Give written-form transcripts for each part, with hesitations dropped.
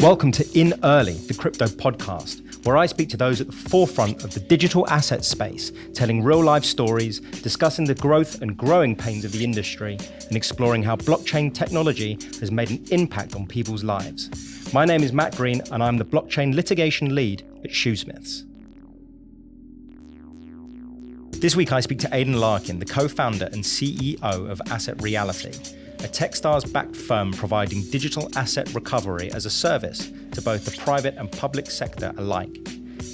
Welcome to In Early, the crypto podcast, where I speak to those at the forefront of the digital asset space, telling real-life stories, discussing the growth and growing pains of the industry, and exploring how blockchain technology has made an impact on people's lives. My name is Matt Green, and I'm the blockchain litigation lead at Shoesmiths. This week I speak to Aidan Larkin, the co-founder and CEO of Asset Reality, a Techstars-backed firm providing digital asset recovery as a service to both the private and public sector alike.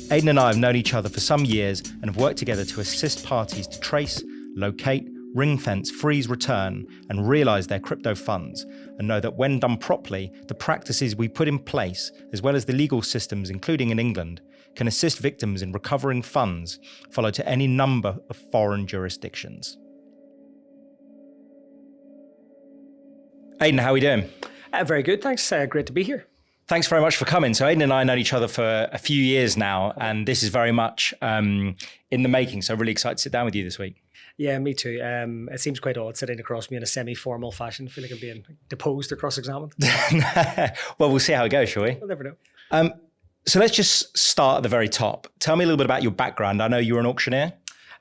Aidan and I have known each other for some years and have worked together to assist parties to trace, locate, ringfence, freeze, return, and realize their crypto funds, and know that when done properly, the practices we put in place, as well as the legal systems, including in England, can assist victims in recovering funds followed to any number of foreign jurisdictions. Aidan, how are we doing? Very good, thanks. Great to be here. Thanks very much for coming. So Aidan and I have known each other for a few years now, and this is very much in the making. So really excited to sit down with you this week. Yeah, me too. It seems quite odd sitting across me in a semi-formal fashion. I feel like I'm being deposed or cross-examined. Well, we'll see how it goes, shall we? We'll never know. So let's just start at the very top. Tell me a little bit about your background. I know you were an auctioneer.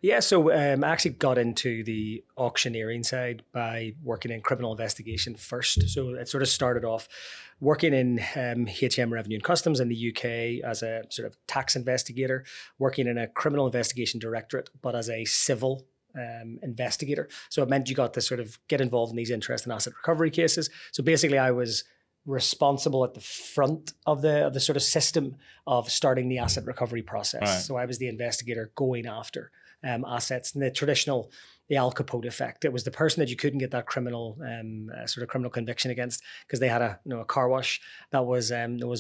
Yeah, so I actually got into the auctioneering side by working in criminal investigation first. So it sort of started off working in HM Revenue and Customs in the UK as a sort of tax investigator, working in a criminal investigation directorate, but as a civil investigator. So it meant you got to sort of get involved in these interesting asset recovery cases. So basically I was responsible at the front of the sort of system of starting the asset recovery process. Right. So I was the investigator going after assets in the traditional, the Al Capone effect. It was the person that you couldn't get that criminal sort of criminal conviction against because they had a car wash that was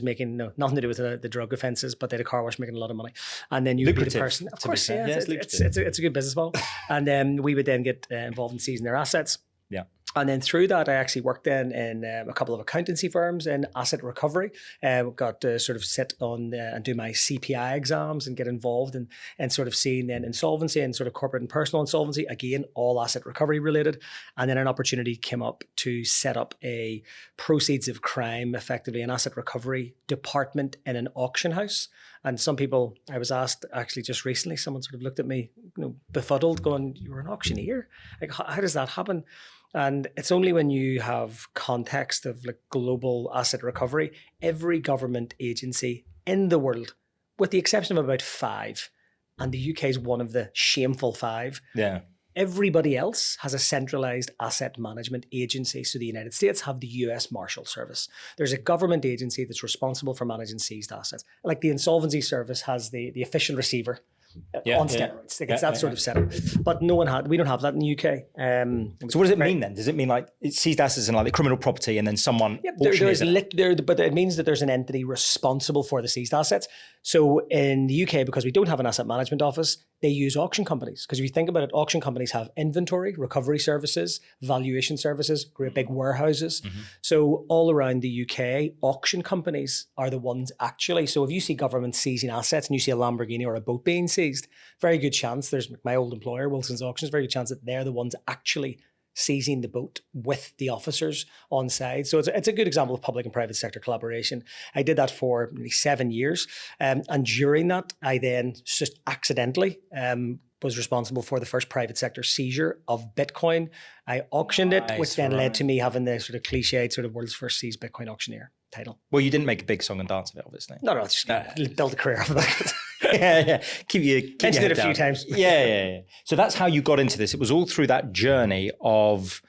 making nothing to do with the drug offences, but they had a car wash making a lot of money. And then you would be the person, of course, yeah, it's a good business model. And then we would then get involved in seizing their assets. Yeah. And then through that, I actually worked then in a couple of accountancy firms in asset recovery. Got to sort of sit on and do my CPI exams and get involved in sort of seeing then insolvency and sort of corporate and personal insolvency, again, all asset recovery related. And then an opportunity came up to set up a proceeds of crime, effectively an asset recovery department in an auction house. And some people, I was asked actually just recently, someone sort of looked at me, befuddled, going, "You were an auctioneer? Like, how does that happen?" And it's only when you have context of like global asset recovery, every government agency in the world, with the exception of about 5, and the UK is one of the shameful 5. Yeah. Everybody else has a centralized asset management agency. So the United States have the US Marshal Service. There's a government agency that's responsible for managing seized assets. Like the Insolvency Service has the official receiver. On steroids. It's that sort of setup. But we don't have that in the UK. So what does it mean then? Does it mean like it's seized assets and like the criminal property and then someone auctioneers it? But it means that there's an entity responsible for the seized assets. So in the UK, because we don't have an asset management office, they use auction companies. Because if you think about it, auction companies have inventory, recovery services, valuation services, great big warehouses. Mm-hmm. So all around the UK, auction companies are the ones actually. So if you see government seizing assets and you see a Lamborghini or a boat being seized, very good chance, there's my old employer, Wilson's Auctions, very good chance that they're the ones actually seizing the boat with the officers on side. So it's a good example of public and private sector collaboration. I did that for nearly 7 years. And during that, I then just accidentally was responsible for the first private sector seizure of Bitcoin. I auctioned it, which then led to me having the sort of cliched sort of world's first seized Bitcoin auctioneer title. Well, you didn't make a big song and dance of it, obviously. No, it's just build a career off of that. yeah. Keep mentioned it a few times. Yeah. So that's how you got into this. It was all through that journey of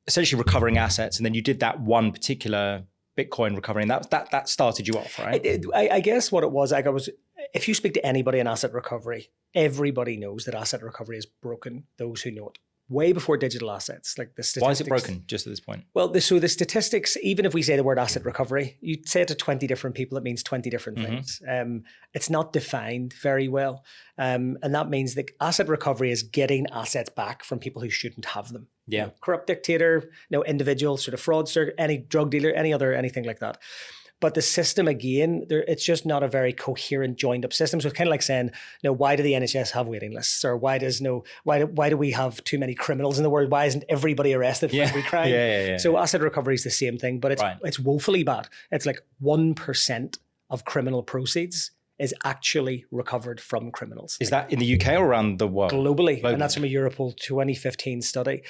essentially recovering assets, and then you did that one particular Bitcoin recovery, and that started you off, right? I guess what it was, if you speak to anybody in asset recovery, everybody knows that asset recovery is broken. Those who know it. Way before digital assets, like the statistics. Why is it broken just at this point? Well, so the statistics, even if we say the word asset recovery, you say it to 20 different people, it means 20 different things. It's not defined very well. And that means that asset recovery is getting assets back from people who shouldn't have them. Yeah. Corrupt dictator, individual, sort of fraudster, any drug dealer, anything like that. But the system, again, it's just not a very coherent, joined up system. So it's kind of like saying, why do the NHS have waiting lists? Or why do we have too many criminals in the world? Why isn't everybody arrested for every crime? So asset recovery is the same thing, but it's woefully bad. It's like 1% of criminal proceeds is actually recovered from criminals. Is that in the UK or around the world? Globally. And that's from a Europol 2015 study.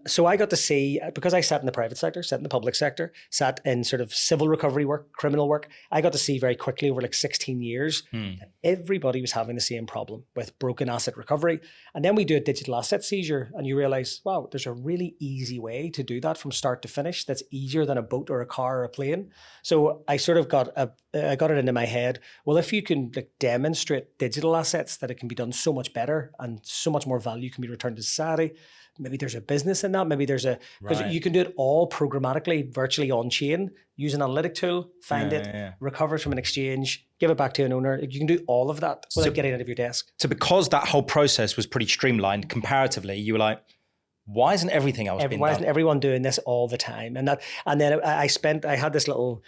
So I got to see, because I sat in the private sector, sat in the public sector, sat in sort of civil recovery work, criminal work, I got to see very quickly over like 16 years that everybody was having the same problem with broken asset recovery. And then we do a digital asset seizure and you realize, wow, there's a really easy way to do that from start to finish that's easier than a boat or a car or a plane. So I sort of got it into my head, well, if you can demonstrate digital assets that it can be done so much better and so much more value can be returned to society, maybe there's a business in that. Maybe there's because you can do it all programmatically, virtually on chain, use an analytic tool, find recover it from an exchange, give it back to an owner. You can do all of that without getting out of your desk. So because that whole process was pretty streamlined comparatively, you were like, why isn't everything else being done? Why isn't everyone doing this all the time? And then I had this little,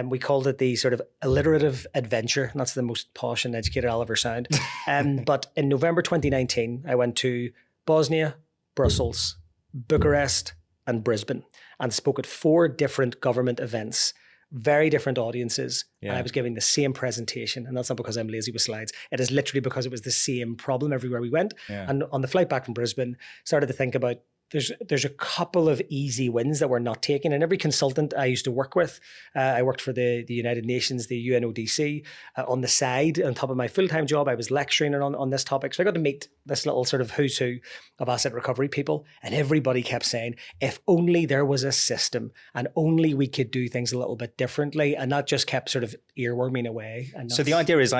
we called it the sort of alliterative adventure. And that's the most posh and educated I'll ever sound. But in November 2019, I went to Bosnia, Brussels, Bucharest, and Brisbane, and spoke at 4 different government events, very different audiences. And I was giving the same presentation. And that's not because I'm lazy with slides. It is literally because it was the same problem everywhere we went. And on the flight back from Brisbane, started to think about there's a couple of easy wins that we're not taking. And every consultant I used to work with, I worked for the United Nations, the UNODC, on the side, on top of my full-time job, I was lecturing on this topic. So I got to meet this little sort of who's who of asset recovery people. And everybody kept saying, if only there was a system and only we could do things a little bit differently. And that just kept sort of earworming away. And so the idea is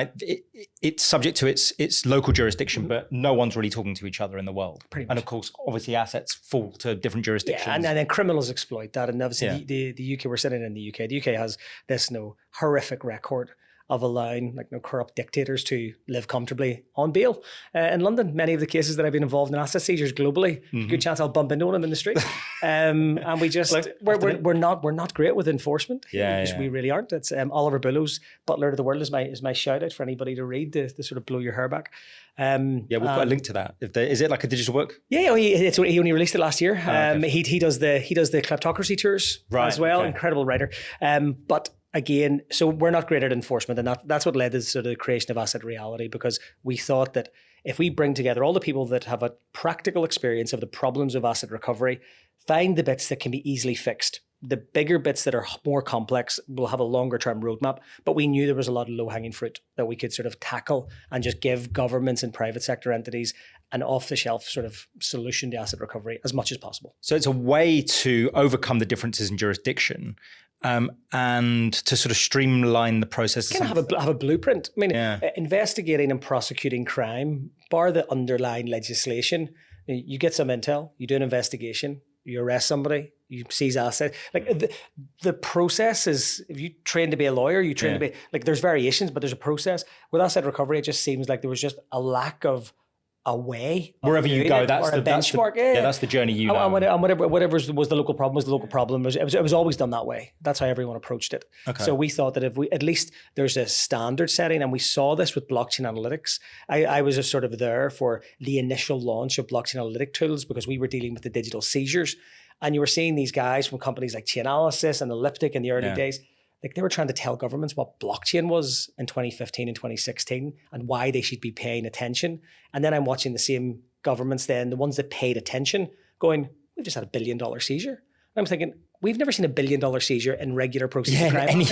it's subject to its local jurisdiction, but no one's really talking to each other in the world. Pretty much. And of course, obviously assets fall to different jurisdictions. Yeah, and then criminals exploit that. And obviously the UK, we're sitting in the UK. The UK has this horrific record of allowing corrupt dictators to live comfortably on bail. In London, many of the cases that I've been involved in asset seizures globally, good chance I'll bump into one of them in the street. And we just we're not great with enforcement. We really aren't. It's Oliver Bullow's Butler to the World is my shout out for anybody to read to sort of blow your hair back. We've got a link to that. Is it like a digital book? Yeah, he only released it last year. Okay. He does the kleptocracy tours as well. Okay. Incredible writer. But again, so we're not great at enforcement, and that's what led to sort of the creation of Asset Reality, because we thought that if we bring together all the people that have a practical experience of the problems of asset recovery, find the bits that can be easily fixed. The bigger bits that are more complex will have a longer term roadmap, but we knew there was a lot of low hanging fruit that we could sort of tackle and just give governments and private sector entities an off the shelf sort of solution to asset recovery as much as possible. So it's a way to overcome the differences in jurisdiction. And to sort of streamline the process. Kind of have a blueprint. I mean, investigating and prosecuting crime, bar the underlying legislation, you get some intel, you do an investigation, you arrest somebody, you seize assets. The process is, if you train to be a lawyer, you train to be, there's variations, but there's a process. With asset recovery, it just seems like there was just a lack of a way. Wherever you go, that's the benchmark. That's the journey you know. And whatever was the local problem was the local problem. It was always done that way. That's how everyone approached it. Okay. So we thought that if we, at least there's a standard setting, and we saw this with blockchain analytics. I was just sort of there for the initial launch of blockchain analytic tools, because we were dealing with the digital seizures. And you were seeing these guys from companies like Chainalysis and Elliptic in the early days. They were trying to tell governments what blockchain was in 2015 and 2016 and why they should be paying attention. And then I'm watching the same governments then, the ones that paid attention, going, we've just had $1 billion seizure. And I'm thinking, we've never seen $1 billion seizure in regular proceeding crime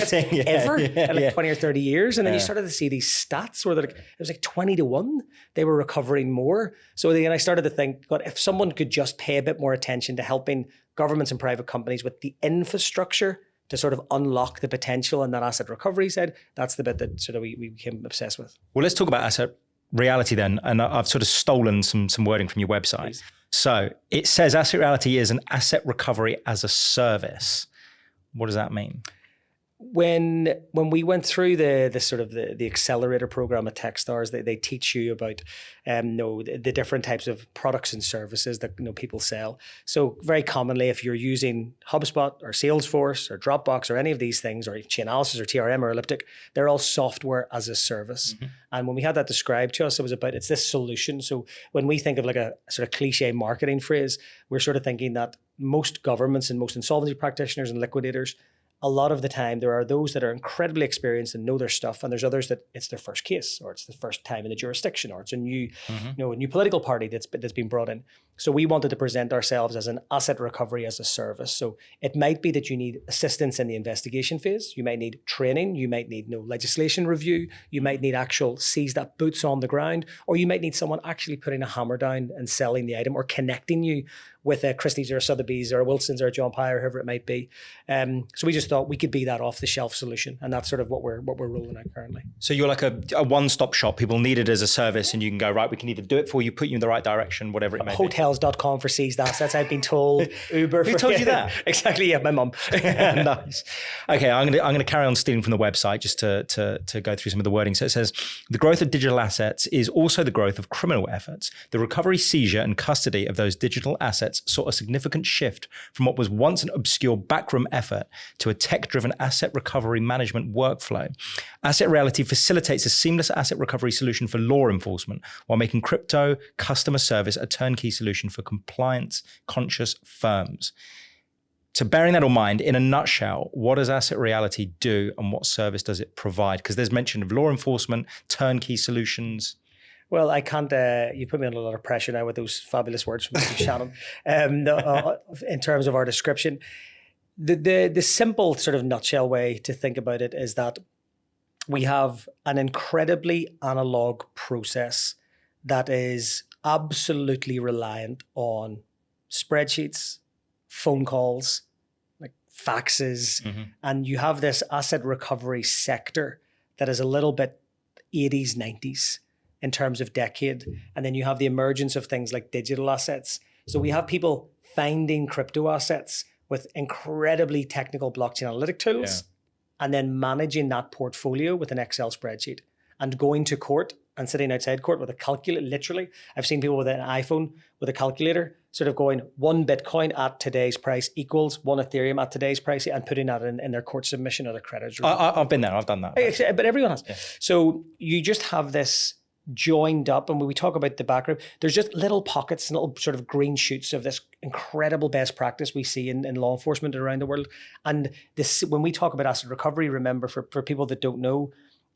ever in 20 or 30 years. And then you started to see these stats where it was 20-1. They were recovering more. So then I started to think, God, if someone could just pay a bit more attention to helping governments and private companies with the infrastructure to sort of unlock the potential in that asset recovery side, that's the bit that sort of we became obsessed with. Well, let's talk about asset reality then. And I've sort of stolen some wording from your website. Please. So it says asset reality is an asset recovery as a service. What does that mean? when we went through the sort of the accelerator program at Techstars, they teach you about the different types of products and services that people sell. So very commonly, if you're using HubSpot or Salesforce or Dropbox or any of these things, or Chainalysis or TRM or Elliptic, they're all software as a service. Mm-hmm. And when we had that described to us, it's this solution. So when we think of like a sort of cliche marketing phrase, we're sort of thinking that most governments and most insolvency practitioners and liquidators, a lot of the time, there are those that are incredibly experienced and know their stuff, and there's others that it's their first case, or it's the first time in the jurisdiction, or it's a new, a new political party that's been brought in. So we wanted to present ourselves as an asset recovery as a service. So it might be that you need assistance in the investigation phase. You might need training. You might need legislation review. You might need actual seize that boots on the ground, or you might need someone actually putting a hammer down and selling the item, or connecting you with a Christie's or a Sotheby's or a Wilson's or a John Pye or whoever it might be. So we just thought we could be that off-the-shelf solution, and that's sort of what we're rolling out currently. So you're like a one-stop shop. People need it as a service, and you can go, right, we can either do it for you, put you in the right direction, whatever it may be. Hotels.com for seized assets, I've been told. Uber. Who told you that? Exactly, yeah, my mum. Nice. Okay, I'm gonna carry on stealing from the website just to go through some of the wording. So it says, the growth of digital assets is also the growth of criminal efforts. The recovery, seizure, and custody of those digital assets saw a significant shift from what was once an obscure backroom effort to a tech-driven asset recovery management workflow. Asset Reality facilitates a seamless asset recovery solution for law enforcement while making crypto customer service a turnkey solution for compliance-conscious firms. So bearing that in mind, in a nutshell, what does Asset Reality do and what service does it provide? Because there's mention of law enforcement, turnkey solutions. Well, I can't, you put me under a lot of pressure now with those fabulous words from Shannon. In terms of our description, the simple sort of nutshell way to think about it is that we have an incredibly analog process that is absolutely reliant on spreadsheets, phone calls, like faxes, and you have this asset recovery sector that is a little bit 80s, 90s. In terms of decade. And then you have the emergence of things like digital assets. So we have people finding crypto assets with incredibly technical blockchain analytic tools, and then managing that portfolio with an Excel spreadsheet and going to court and sitting outside court with a calculator. Literally, I've seen people with an iPhone with a calculator sort of going 1 Bitcoin at today's price equals 1 Ethereum at today's price, and putting that in their court submission or their creditors. I've been there, I've done that. But everyone has. Yeah. So you just have this joined up, and when we talk about the background, there's just little pockets and little sort of green shoots of this incredible best practice we see in law enforcement around the world. And this, when we talk about asset recovery, remember, for people that don't know,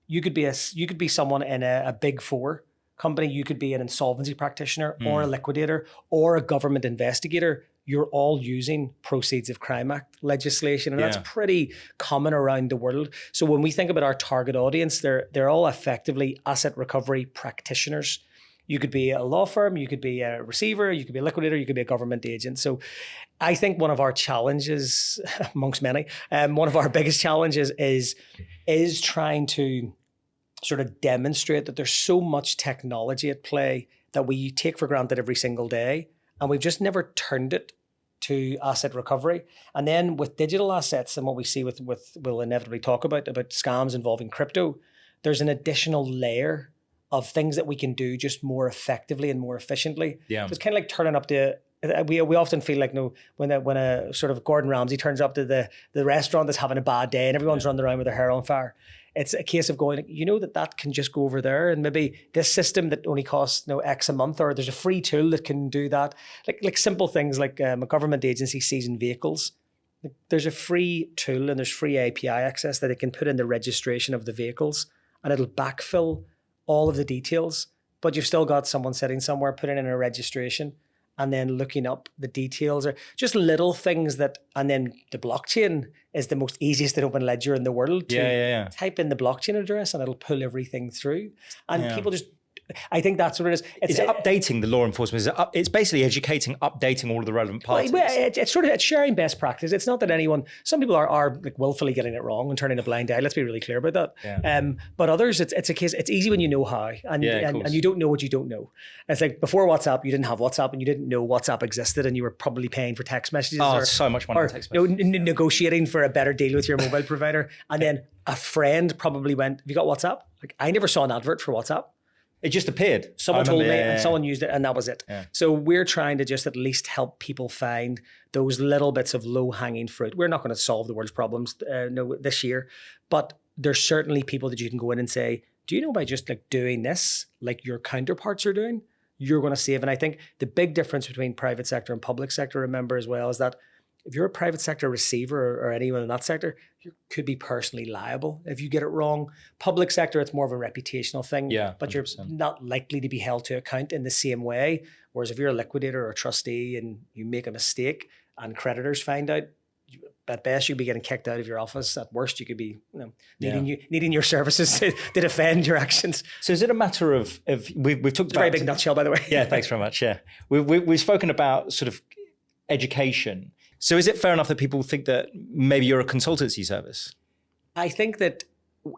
you could be someone in a big four company, you could be an insolvency practitioner or a liquidator or a government investigator. You're all using Proceeds of Crime Act legislation, and that's pretty common around the world. So when we think about our target audience, they're all effectively asset recovery practitioners. You could be a law firm, you could be a receiver, you could be a liquidator, you could be a government agent. So I think one of our challenges, amongst many, one of our biggest challenges is trying to sort of demonstrate that there's so much technology at play that we take for granted every single day, and we've just never turned it to asset recovery. And then with digital assets and what we see with we'll inevitably talk about scams involving crypto, there's an additional layer of things that we can do just more effectively and more efficiently. Yeah. So it's kind of like turning up we often feel like when a sort of Gordon Ramsay turns up to the restaurant that's having a bad day and everyone's running around with their hair on fire. It's a case of going, that can just go over there, and maybe this system that only costs X a month, or there's a free tool that can do that. Like simple things like a government agency seizing vehicles. There's a free tool and there's free API access that it can put in the registration of the vehicles, and it'll backfill all of the details, but you've still got someone sitting somewhere putting in a registration and then looking up the details, or just little things and then the blockchain is the most easiest and open ledger in the world to type in the blockchain address and it'll pull everything through. And people just I think that's what it is. It's updating the law enforcement. It's basically educating, updating all of the relevant parties. Well, it's sharing best practice. It's not that some people are like willfully getting it wrong and turning a blind eye. Let's be really clear about that. Yeah. But others, it's a case. It's easy when you know how, and you don't know what you don't know. It's like before WhatsApp, you didn't have WhatsApp, and you didn't know WhatsApp existed, and you were probably paying for text messages. So much money for text messages. Negotiating for a better deal with your mobile provider, and then a friend probably went, "Have you got WhatsApp?" Like I never saw an advert for WhatsApp. It just appeared. Someone told me and someone used it and that was it. Yeah. So we're trying to just at least help people find those little bits of low-hanging fruit. We're not going to solve the world's problems this year, but there's certainly people that you can go in and say, do you know by just like doing this, like your counterparts are doing, you're going to save. And I think the big difference between private sector and public sector, remember as well, is that if you're a private sector receiver or anyone in that sector, you could be personally liable if you get it wrong. Public sector, it's more of a reputational thing, but 100%. You're not likely to be held to account in the same way. Whereas if you're a liquidator or a trustee and you make a mistake and creditors find out, at best you'd be getting kicked out of your office. At worst, you could be needing your services to defend your actions. So is it a matter of we've talked about a very big nutshell, by the way. Yeah, thanks very much. Yeah, we've spoken about sort of education. So is it fair enough that people think that maybe you're a consultancy service? I think that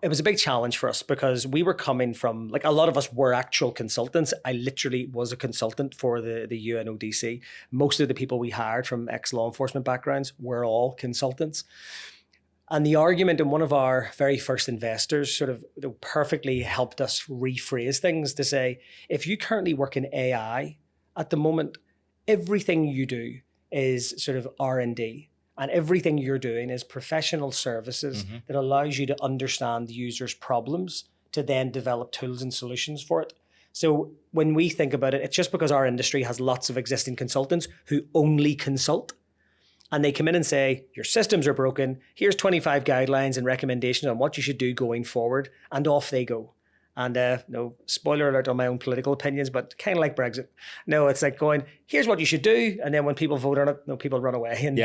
it was a big challenge for us because we were coming from, like a lot of us were actual consultants. I literally was a consultant for the UNODC. Most of the people we hired from ex-law enforcement backgrounds were all consultants. And the argument, and one of our very first investors sort of perfectly helped us rephrase things to say, if you currently work in AI at the moment, everything you do is sort of R&D, and everything you're doing is professional services that allows you to understand the user's problems to then develop tools and solutions for it. So when we think about it, it's just because our industry has lots of existing consultants who only consult, and they come in and say, your systems are broken, here's 25 guidelines and recommendations on what you should do going forward, and off they go. And no spoiler alert on my own political opinions, but kind of like Brexit. No, it's like going, here's what you should do. And then when people vote on it, people run away and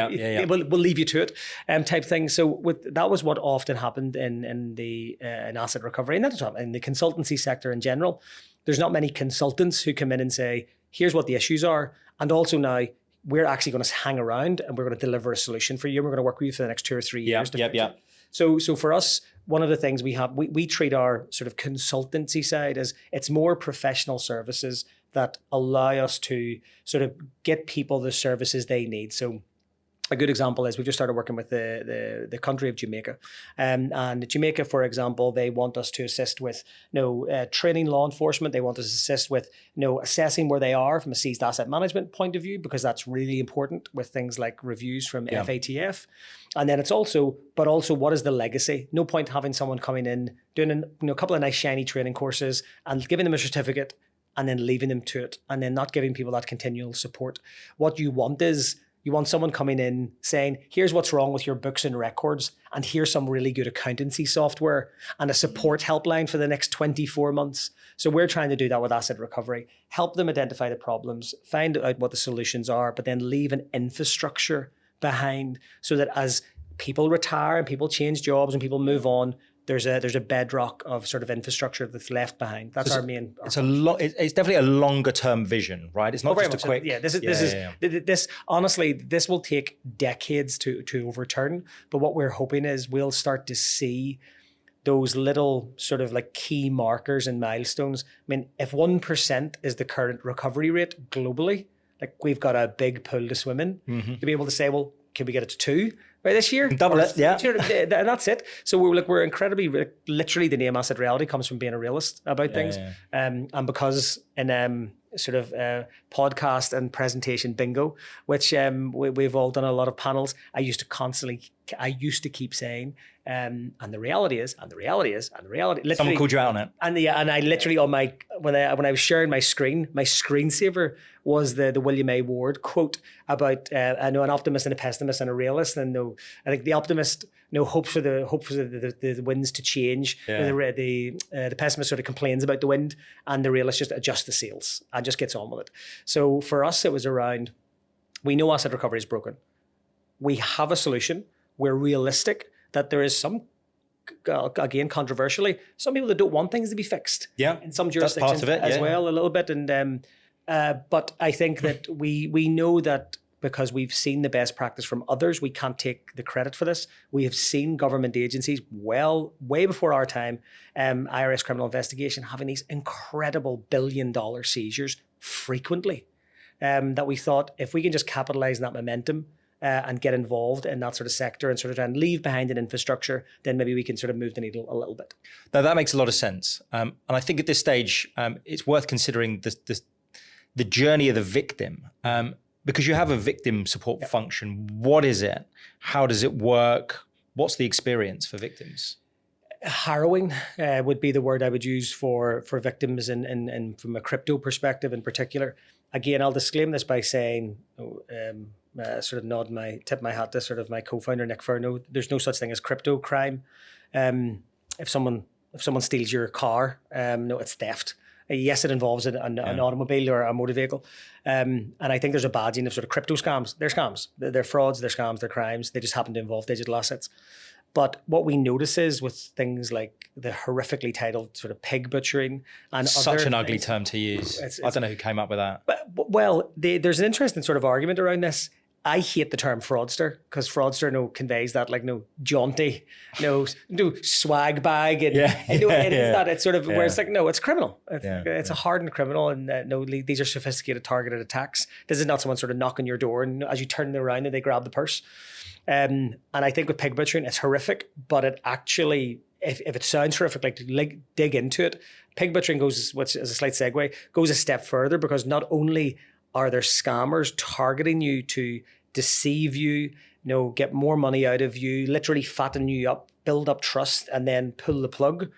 we'll leave you to it type thing. So that was what often happened in asset recovery. And that's in the consultancy sector in general. There's not many consultants who come in and say, here's what the issues are. And also now we're actually going to hang around and we're going to deliver a solution for you. We're going to work with you for the next 2 or 3 years. So for us, one of the things we treat our sort of consultancy side as it's more professional services that allow us to sort of get people the services they need. So a good example is we've just started working with the country of Jamaica. And Jamaica, for example, they want us to assist with training law enforcement. They want us to assist with assessing where they are from a seized asset management point of view, because that's really important with things like reviews from FATF. And then it's also what is the legacy? No point having someone coming in, doing a couple of nice shiny training courses and giving them a certificate and then leaving them to it and then not giving people that continual support. What you want is you want someone coming in saying, here's what's wrong with your books and records, and here's some really good accountancy software and a support helpline for the next 24 months. So we're trying to do that with asset recovery, help them identify the problems, find out what the solutions are, but then leave an infrastructure behind so that as people retire and people change jobs and people move on, there's a bedrock of sort of infrastructure that's left behind. That's our main. It's definitely a longer term vision, right? It's not just a quick. This honestly, this will take decades to overturn. But what we're hoping is we'll start to see those little sort of like key markers and milestones. I mean, if 1% is the current recovery rate globally, like we've got a big pool to swim in to be able to say, well, can we get it to 2 by this year? Double it, yeah. And that's it. So we're incredibly, literally the name Asset Reality comes from being a realist about things. And because in sort of podcast and presentation bingo, which we've all done a lot of panels, I used to keep saying, and the reality is. Literally, someone called you out on it. And I literally when I was sharing my screensaver was the William A. Ward quote about I know an optimist and a pessimist and a realist, and I think the optimist hopes for the winds to change. The pessimist sort of complains about the wind, and the realist just adjusts the sails and just gets on with it. So for us, it was around, we know asset recovery is broken. We have a solution. We're realistic that there is some again, controversially, some people that don't want things to be fixed. Yeah, in some jurisdictions that's part of it, as well, a little bit. And but I think that we know that because we've seen the best practice from others, we can't take the credit for this. We have seen government agencies way before our time, IRS criminal investigation, having these incredible billion-dollar seizures frequently. That we thought if we can just capitalize on that momentum and get involved in that sort of sector and sort of try and leave behind an infrastructure, then maybe we can sort of move the needle a little bit. Now that makes a lot of sense. And I think at this stage, it's worth considering the journey of the victim. Because you have a victim support function. What is it? How does it work? What's the experience for victims? Harrowing would be the word I would use for victims and from a crypto perspective in particular. Again, I'll disclaim this by saying, sort of tip my hat to sort of my co-founder, Nick Furno. There's no such thing as crypto crime. If someone steals your car, no, it's theft. Yes, it involves an automobile or a motor vehicle. And I think there's a badging of sort of crypto scams. They're scams. They're frauds, they're scams, they're crimes. They just happen to involve digital assets. But what we notice is with things like the horrifically titled sort of pig butchering and such an ugly term to use. I don't know who came up with that. Well, there's an interesting sort of argument around this. I hate the term fraudster because fraudster conveys that jaunty, swag bag, and it is that. It's sort of where it's like it's criminal. It's a hardened criminal, and these are sophisticated targeted attacks. This is not someone sort of knocking your door and as you turn around and they grab the purse. And I think with pig butchering, it's horrific, but it actually, if it sounds horrific, dig into it. Pig butchering goes, which is a slight segue, goes a step further because not only are there scammers targeting you to deceive you, get more money out of you, literally fatten you up, build up trust, and then pull the plug.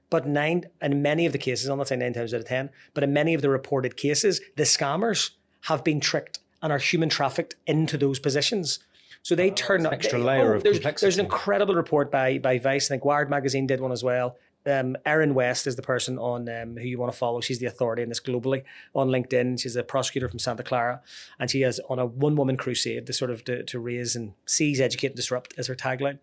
But in many of the cases, I'm not saying 9 times out of 10, but in many of the reported cases, the scammers have been tricked and are human trafficked into those positions. So they turn up. Extra layer of complexity. There's an incredible report by Vice. I think Wired Magazine did one as well. Erin West is the person on who you want to follow. She's the authority in this globally on LinkedIn. She's a prosecutor from Santa Clara, and she is on a one-woman crusade to sort of to raise and seize, educate, and disrupt is her tagline.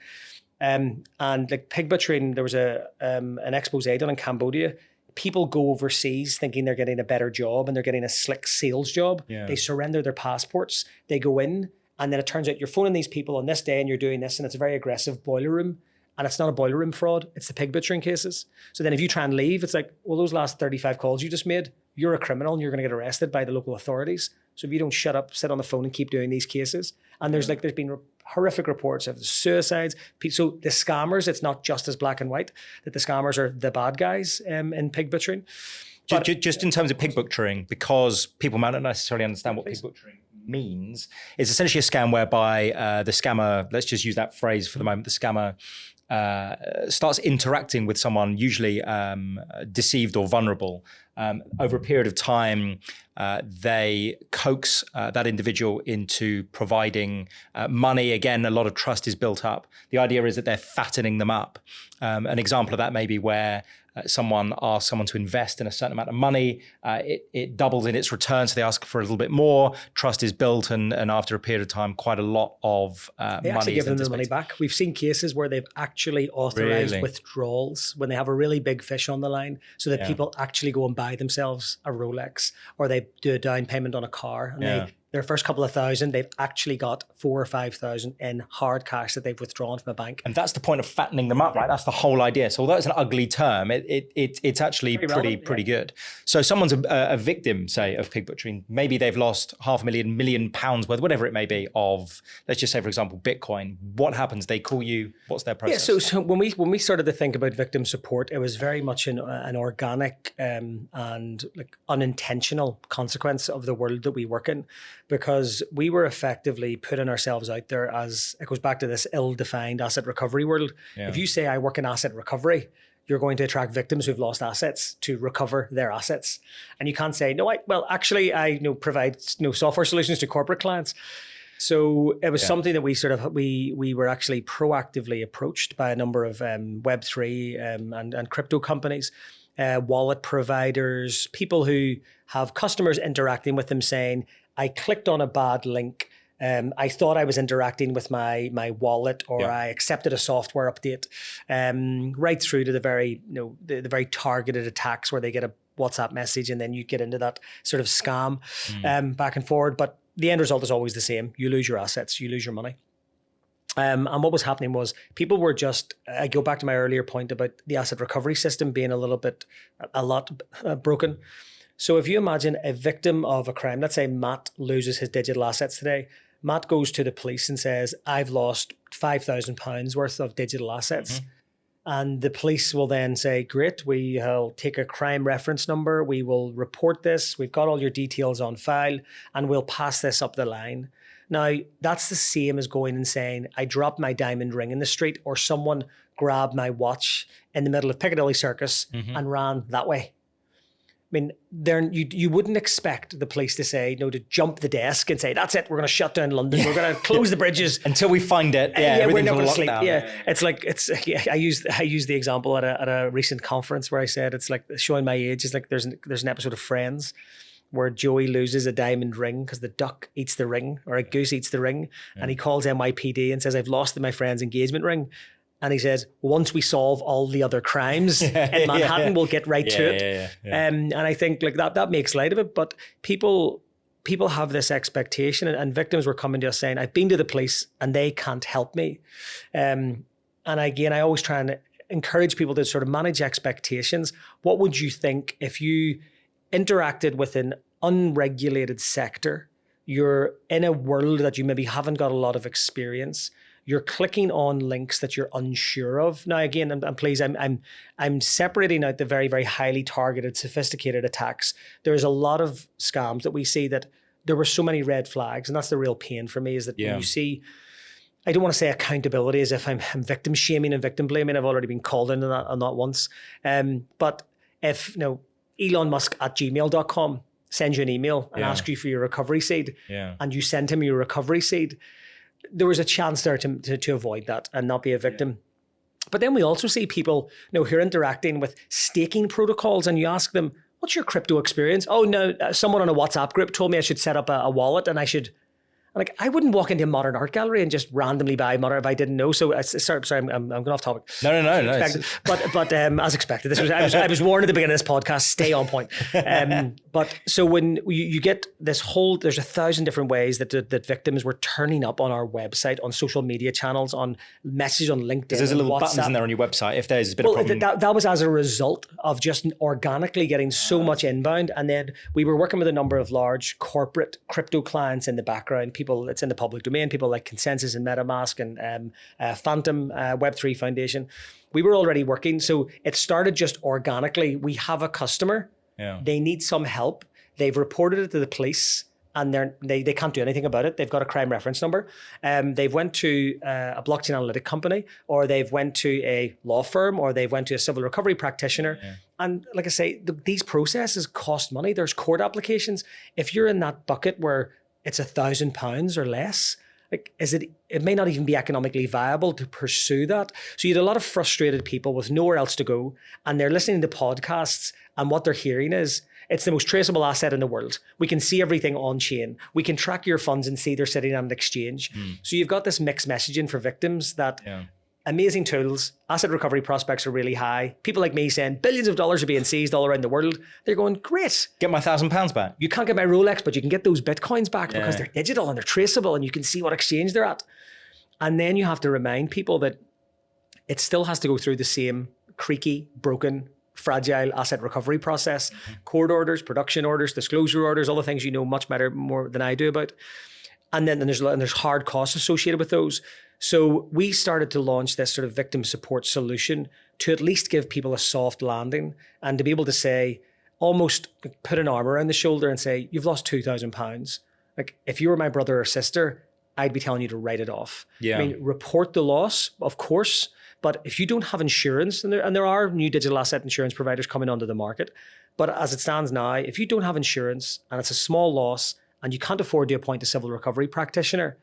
And like pig butchering, there was an expose done in Cambodia. People go overseas thinking they're getting a better job and they're getting a slick sales job. Yeah. They surrender their passports. They go in, and then it turns out you're phoning these people on this day and you're doing this, and it's a very aggressive boiler room. And it's not a boiler room fraud, it's the pig butchering cases. So then if you try and leave, it's like, well, those last 35 calls you just made, you're a criminal and you're going to get arrested by the local authorities. So if you don't shut up, sit on the phone and keep doing these cases. And there's been horrific reports of suicides. So the scammers, it's not just as black and white, that the scammers are the bad guys in pig butchering. But just in terms of pig butchering, because people might not necessarily understand what pig butchering means, it's essentially a scam whereby the scammer, let's just use that phrase for the moment, the scammer starts interacting with someone, usually deceived or vulnerable. Over a period of time, they coax that individual into providing money. Again, a lot of trust is built up. The idea is that they're fattening them up. An example of that may be where someone asks someone to invest in a certain amount of money, it doubles in its return, so they ask for a little bit more. Trust is built, and after a period of time, quite a lot of money. They actually give them their money back. We've seen cases where they've actually authorized withdrawals when they have a really big fish on the line, so that people actually go and buy themselves a Rolex, or they do a down payment on a car, and their first couple of thousand, they've actually got 4,000 or 5,000 in hard cash that they've withdrawn from a bank. And that's the point of fattening them up, right? That's the whole idea. So although it's an ugly term, it's actually pretty good. So someone's a victim, say, of pig butchering. Maybe they've lost £500,000, £1 million worth, whatever it may be, of, let's just say, for example, Bitcoin. What happens? They call you. What's their process? Yeah. So when we started to think about victim support, it was very much an organic and unintentional consequence of the world that we work in. Because we were effectively putting ourselves out there as, it goes back to this ill-defined asset recovery world. Yeah. If you say I work in asset recovery, you're going to attract victims who've lost assets to recover their assets. And you can't say, I provide software solutions to corporate clients. So it was something that we were actually proactively approached by a number of Web3 and crypto companies, wallet providers, people who have customers interacting with them saying, I clicked on a bad link I thought I was interacting with my wallet, or I accepted a software update, right through to the very, the very targeted attacks where they get a WhatsApp message and then you get into that sort of scam back and forward. But the end result is always the same. You lose your assets, you lose your money. And what was happening was people were just, I go back to my earlier point about the asset recovery system being a lot broken. So if you imagine a victim of a crime, let's say Matt loses his digital assets today. Matt goes to the police and says, I've lost £5,000 worth of digital assets. Mm-hmm. And the police will then say, great, we'll take a crime reference number. We will report this. We've got all your details on file and we'll pass this up the line. Now, that's the same as going and saying, I dropped my diamond ring in the street, or someone grabbed my watch in the middle of Piccadilly Circus and ran that way. I mean, you wouldn't expect the police to say, no, to jump the desk and say, that's it, we're going to shut down London, we're going to close the bridges. Until we find it, we're not going to sleep. I used the example at a recent conference where I said, it's like showing my age, it's like there's an episode of Friends where Joey loses a diamond ring because the duck eats the ring, or a goose eats the ring, and he calls NYPD and says, I've lost my friend's engagement ring. And he says, once we solve all the other crimes in Manhattan, we'll get right to it. And I think like that makes light of it. But people have this expectation, and victims were coming to us saying, I've been to the police and they can't help me. And again, I always try and encourage people to sort of manage expectations. What would you think if you interacted with an unregulated sector? You're in a world that you maybe haven't got a lot of experience. You're clicking on links that you're unsure of. Now, again, and please, I'm separating out the very, very highly targeted, sophisticated attacks. There's a lot of scams that we see that there were so many red flags, and that's the real pain for me, is that when you see, I don't want to say accountability as if I'm victim shaming and victim blaming. I've already been called into that on that once. But if Elon Musk at gmail.com sends you an email and asks you for your recovery seed, and you send him your recovery seed, there was a chance there to avoid that and not be a victim. But then we also see people who are interacting with staking protocols, and you ask them, what's your crypto experience? Oh no, someone on a WhatsApp group told me I should set up a wallet, and I wouldn't walk into a modern art gallery and just randomly buy modern if I didn't know. So sorry, I'm going off topic. No. But as expected, I was warned at the beginning of this podcast, stay on point. But so when you get this there's 1,000 different ways that victims were turning up on our website, on social media channels, on messages on LinkedIn. There's a little buttons in there on your website if there's a bit of problem. That was as a result of just organically getting so much inbound. And then we were working with a number of large corporate crypto clients in the background, people it's in the public domain, people like Consensus and MetaMask and Phantom Web3 Foundation. We were already working, so it started just organically. We have a customer, they need some help, they've reported it to the police, and they can't do anything about it. They've got a crime reference number. They've went to a blockchain analytic company, or they've went to a law firm, or they've went to a civil recovery practitioner. And like I say, these processes cost money. There's court applications. If you're in that bucket where it's £1,000 or less, like it may not even be economically viable to pursue that. So you had a lot of frustrated people with nowhere else to go, and they're listening to podcasts, and what they're hearing is, it's the most traceable asset in the world. We can see everything on chain. We can track your funds and see they're sitting on an exchange. So you've got this mixed messaging for victims that amazing tools, asset recovery prospects are really high. People like me saying billions of dollars are being seized all around the world. They're going, great. Get my £1,000 back. You can't get my Rolex, but you can get those Bitcoins back because they're digital and they're traceable and you can see what exchange they're at. And then you have to remind people that it still has to go through the same creaky, broken, fragile asset recovery process, court orders, production orders, disclosure orders, all the things you know much better, more than I do about. And then there's hard costs associated with those. So we started to launch this sort of victim support solution to at least give people a soft landing and to be able to say, almost put an arm around the shoulder and say, you've lost £2,000. Like if you were my brother or sister, I'd be telling you to write it off. I mean, report the loss, of course, but if you don't have insurance, and there are new digital asset insurance providers coming onto the market, but as it stands now, if you don't have insurance and it's a small loss and you can't afford to appoint a civil recovery practitioner,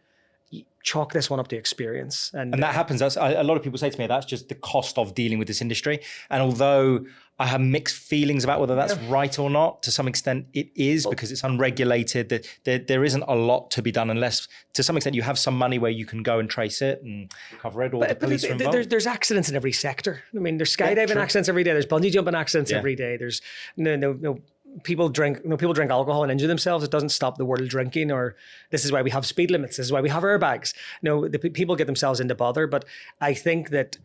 chalk this one up to experience. And that happens. A lot of people say to me, that's just the cost of dealing with this industry. And although I have mixed feelings about whether that's right or not, to some extent it is, because it's unregulated. There isn't a lot to be done unless, to some extent, you have some money where you can go and trace it and recover it, or the police are involved. There's accidents in every sector. I mean, there's skydiving accidents every day. There's bungee jumping accidents every day. There's no people drink alcohol and injure themselves. It doesn't stop the world drinking, or this is why we have speed limits. This is why we have airbags. The people get themselves into bother. But I think that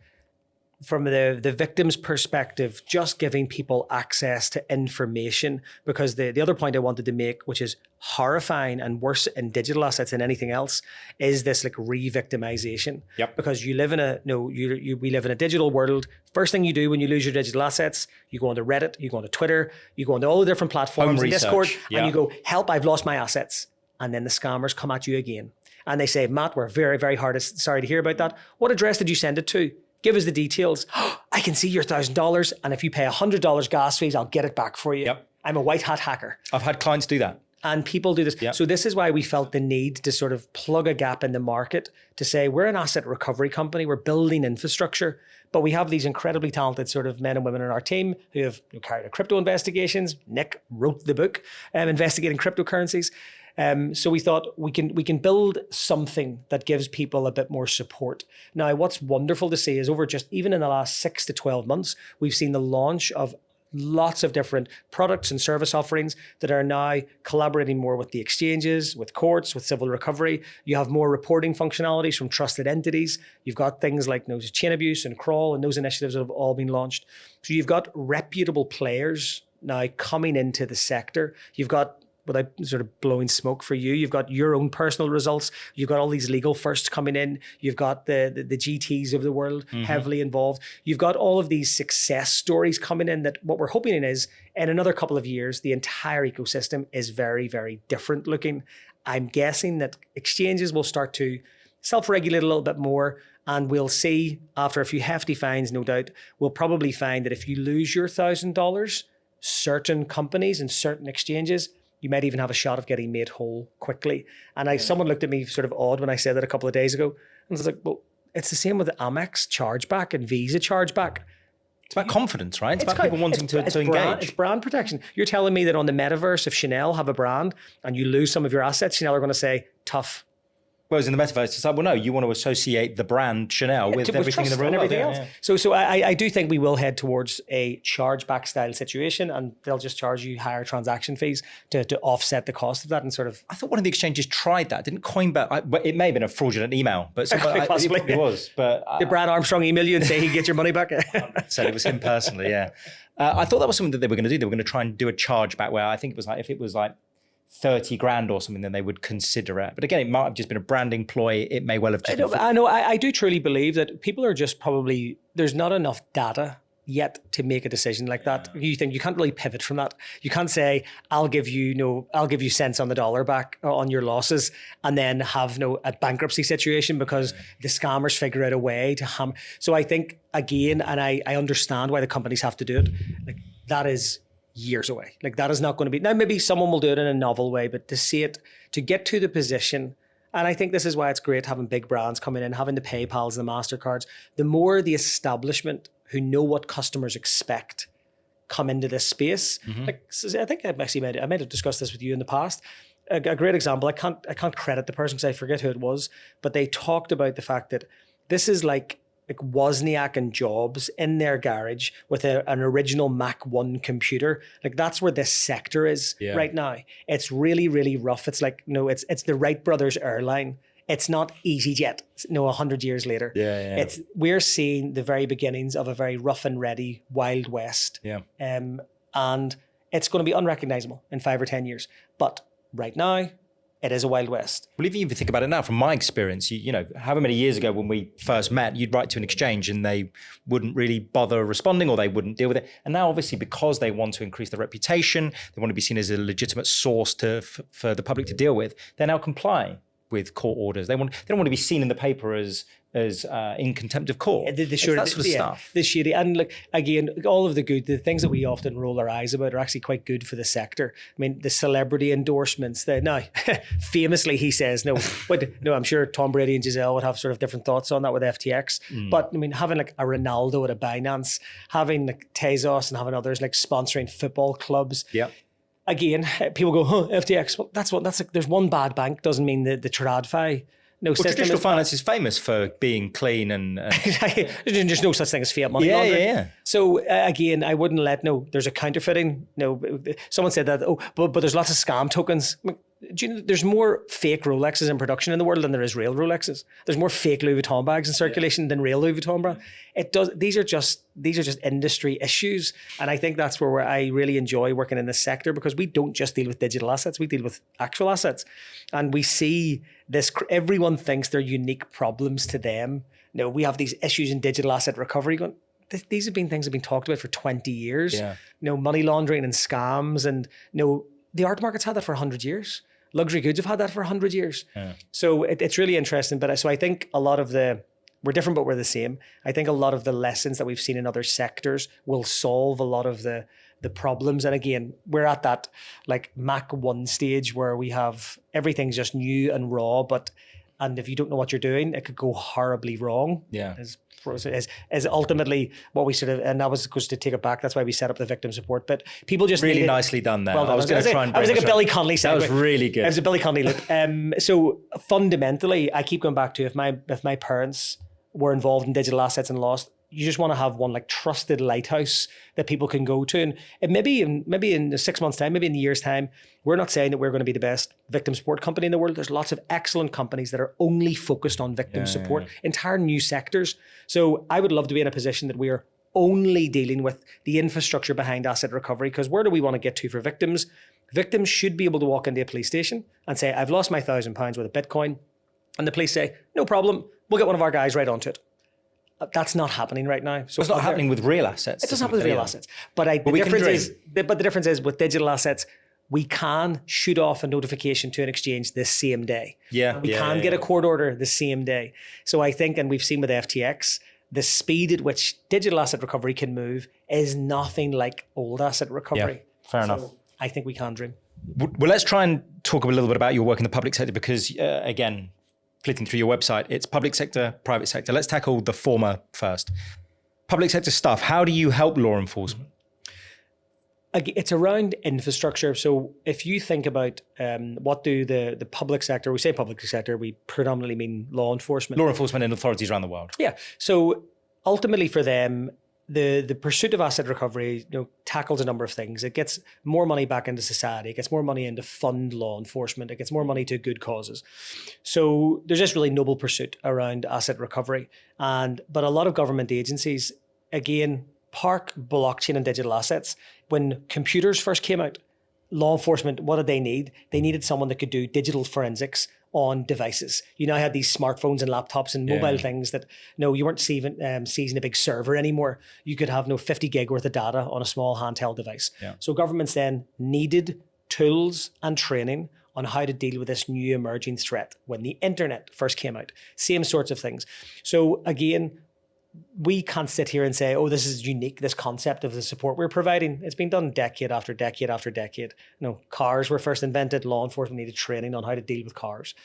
from the victim's perspective, just giving people access to information, because the other point I wanted to make, which is horrifying and worse in digital assets than anything else, is this like re-victimization. Yep. Because you live in we live in a digital world. First thing you do when you lose your digital assets, you go onto Reddit, you go onto Twitter, you go onto all the different platforms and Discord, and you go, help, I've lost my assets. And then the scammers come at you again. And they say, Matt, we're very, very sorry to hear about that. What address did you send it to? Give us the details. I can see your $1,000. And if you pay $100 gas fees, I'll get it back for you. Yep. I'm a white hat hacker. I've had clients do that. And people do this. Yep. So this is why we felt the need to sort of plug a gap in the market to say, we're an asset recovery company. We're building infrastructure, but we have these incredibly talented sort of men and women on our team who have carried out crypto investigations. Nick wrote the book, investigating cryptocurrencies. So we thought we can build something that gives people a bit more support. Now, what's wonderful to see is over just even in the last 6 to 12 months, we've seen the launch of lots of different products and service offerings that are now collaborating more with the exchanges, with courts, with civil recovery. You have more reporting functionalities from trusted entities. You've got things like chain abuse and crawl, and those initiatives have all been launched. So you've got reputable players now coming into the sector. You've got, without sort of blowing smoke for you, you've got your own personal results. You've got all these legal firsts coming in. You've got the GTs of the world heavily involved. You've got all of these success stories coming in that what we're hoping is in another couple of years, the entire ecosystem is very, very different looking. I'm guessing that exchanges will start to self-regulate a little bit more, and we'll see after a few hefty fines, no doubt, we'll probably find that if you lose your $1,000, certain companies and certain exchanges, you might even have a shot of getting made whole quickly. And someone looked at me sort of odd when I said that a couple of days ago. And I was like, well, it's the same with Amex chargeback and Visa chargeback. It's about confidence, right? It's about people wanting to engage. It's brand protection. You're telling me that on the metaverse, if Chanel have a brand and you lose some of your assets, Chanel are going to say, tough. Whereas in the metaverse, it's like, well, no, you want to associate the brand Chanel with everything in the world. And everything else. Yeah. So I do think we will head towards a chargeback style situation, and they'll just charge you higher transaction fees to offset the cost of that. And sort of, I thought one of the exchanges tried that. Didn't Coinbase? It may have been a fraudulent email, but possibly it was. But did Brad Armstrong email you and say he'd get your money back? Said it was him personally. Yeah, I thought that was something that they were going to do. They were going to try and do a chargeback where I think it was like, if it was like 30 grand or something, then they would consider it. But again, it might have just been a branding ploy. It may well have just I do truly believe that people are just probably, there's not enough data yet to make a decision like that. You think you can't really pivot from that. You can't say, I'll give you cents on the dollar back on your losses, and then have a bankruptcy situation because the scammers figure out a way to hammer. So I think, again, and I understand why the companies have to do it, like that is years away. Like that is not going to be, now maybe someone will do it in a novel way, but to see it, to get to the position, and I think this is why it's great having big brands coming in, having the PayPals and the MasterCards, the more the establishment who know what customers expect come into this space. Like I think I might have discussed this with you in the past. A great example, I can't credit the person because I forget who it was, but they talked about the fact that this is like Wozniak and Jobs in their garage with an original Mac 1 computer. Like that's where this sector is right now. It's really, really rough. It's like, it's the Wright brothers airline. It's not EasyJet, 100 years later. We're seeing the very beginnings of a very rough and ready Wild West. And it's going to be unrecognizable in 5 or 10 years. But right now, it is a Wild West. Well, if you even think about it now, from my experience, you know, however many years ago when we first met, you'd write to an exchange and they wouldn't really bother responding, or they wouldn't deal with it. And now, obviously, because they want to increase their reputation, they want to be seen as a legitimate source for the public to deal with, they now comply with court orders. They don't want to be seen in the paper as as in contempt of court. The That sort of stuff. The shady. And look, again, all of the things that we often roll our eyes about are actually quite good for the sector. I mean, the celebrity endorsements. Now, famously, he says, no, I'm sure Tom Brady and Giselle would have sort of different thoughts on that with FTX. But I mean, having like a Ronaldo at a Binance, having like Tezos and having others like sponsoring football clubs. Yeah. Again, people go, FTX. Well, that's like, there's one bad bank doesn't mean the TradFi. Traditional finance is famous for being clean and there's no such thing as fiat money laundering. Yeah. So again, I wouldn't there's a counterfeiting. Someone said that, but there's lots of scam tokens. Do you know, there's more fake Rolexes in production in the world than there is real Rolexes. There's more fake Louis Vuitton bags in circulation than real Louis Vuitton bags. These are just industry issues, and I think that's where I really enjoy working in this sector, because we don't just deal with digital assets, we deal with actual assets, and we see this. Everyone thinks they're unique problems to them. We have these issues in digital asset recovery. These have been things that have been talked about for 20 years. Yeah. Money laundering and scams, and the art market's had that for 100 years. Luxury goods have had that for 100 years. Yeah. So it's really interesting. But so I think a lot of we're different, but we're the same. I think a lot of the lessons that we've seen in other sectors will solve a lot of the problems. And again, we're at that like Mach 1 stage where we have everything's just new and raw, and if you don't know what you're doing, it could go horribly wrong. Yeah. Is ultimately what we sort of, and that was just to take it back. That's why we set up the victim support. But people just really nicely done there. Well, I was going to try and I was like a Billy Connolly segue. That was really good. It was a Billy Connolly look. So fundamentally, I keep going back to if my parents were involved in digital assets and lost, you just want to have one like trusted lighthouse that people can go to. And maybe in 6 months' time, maybe in a year's time, we're not saying that we're going to be the best victim support company in the world. There's lots of excellent companies that are only focused on victim support, entire new sectors. So I would love to be in a position that we are only dealing with the infrastructure behind asset recovery, because where do we want to get to for victims? Victims should be able to walk into a police station and say, I've lost my £1,000 with a Bitcoin. And the police say, no problem, we'll get one of our guys right onto it. That's not happening right now. So it's not happening with real assets. It doesn't happen with real assets. But the difference is with digital assets, we can shoot off a notification to an exchange the same day. Yeah. We can get a court order the same day. So I think, and we've seen with FTX, the speed at which digital asset recovery can move is nothing like old asset recovery. Yeah, fair enough. I think we can dream. Well, let's try and talk a little bit about your work in the public sector, because again, flicking through your website, it's public sector, private sector. Let's tackle the former first. Public sector stuff, how do you help law enforcement? It's around infrastructure. So if you think about what do the public sector, we say public sector, we predominantly mean law enforcement. Law enforcement and authorities around the world. Yeah. So ultimately for them, the pursuit of asset recovery, tackles a number of things. It gets more money back into society. It gets more money into fund law enforcement. It gets more money to good causes. So there's this really noble pursuit around asset recovery. But a lot of government agencies, again, park blockchain and digital assets. When computers first came out, law enforcement, what did they need? They needed someone that could do digital forensics on devices. I had these smartphones and laptops and mobile things that, you weren't seizing a big server anymore. You could have 50 gig worth of data on a small handheld device. Yeah. So governments then needed tools and training on how to deal with this new emerging threat. When the internet first came out, same sorts of things. So again, we can't sit here and say, this is unique, this concept of the support we're providing. It's been done decade after decade after decade. Cars were first invented, law enforcement needed training on how to deal with cars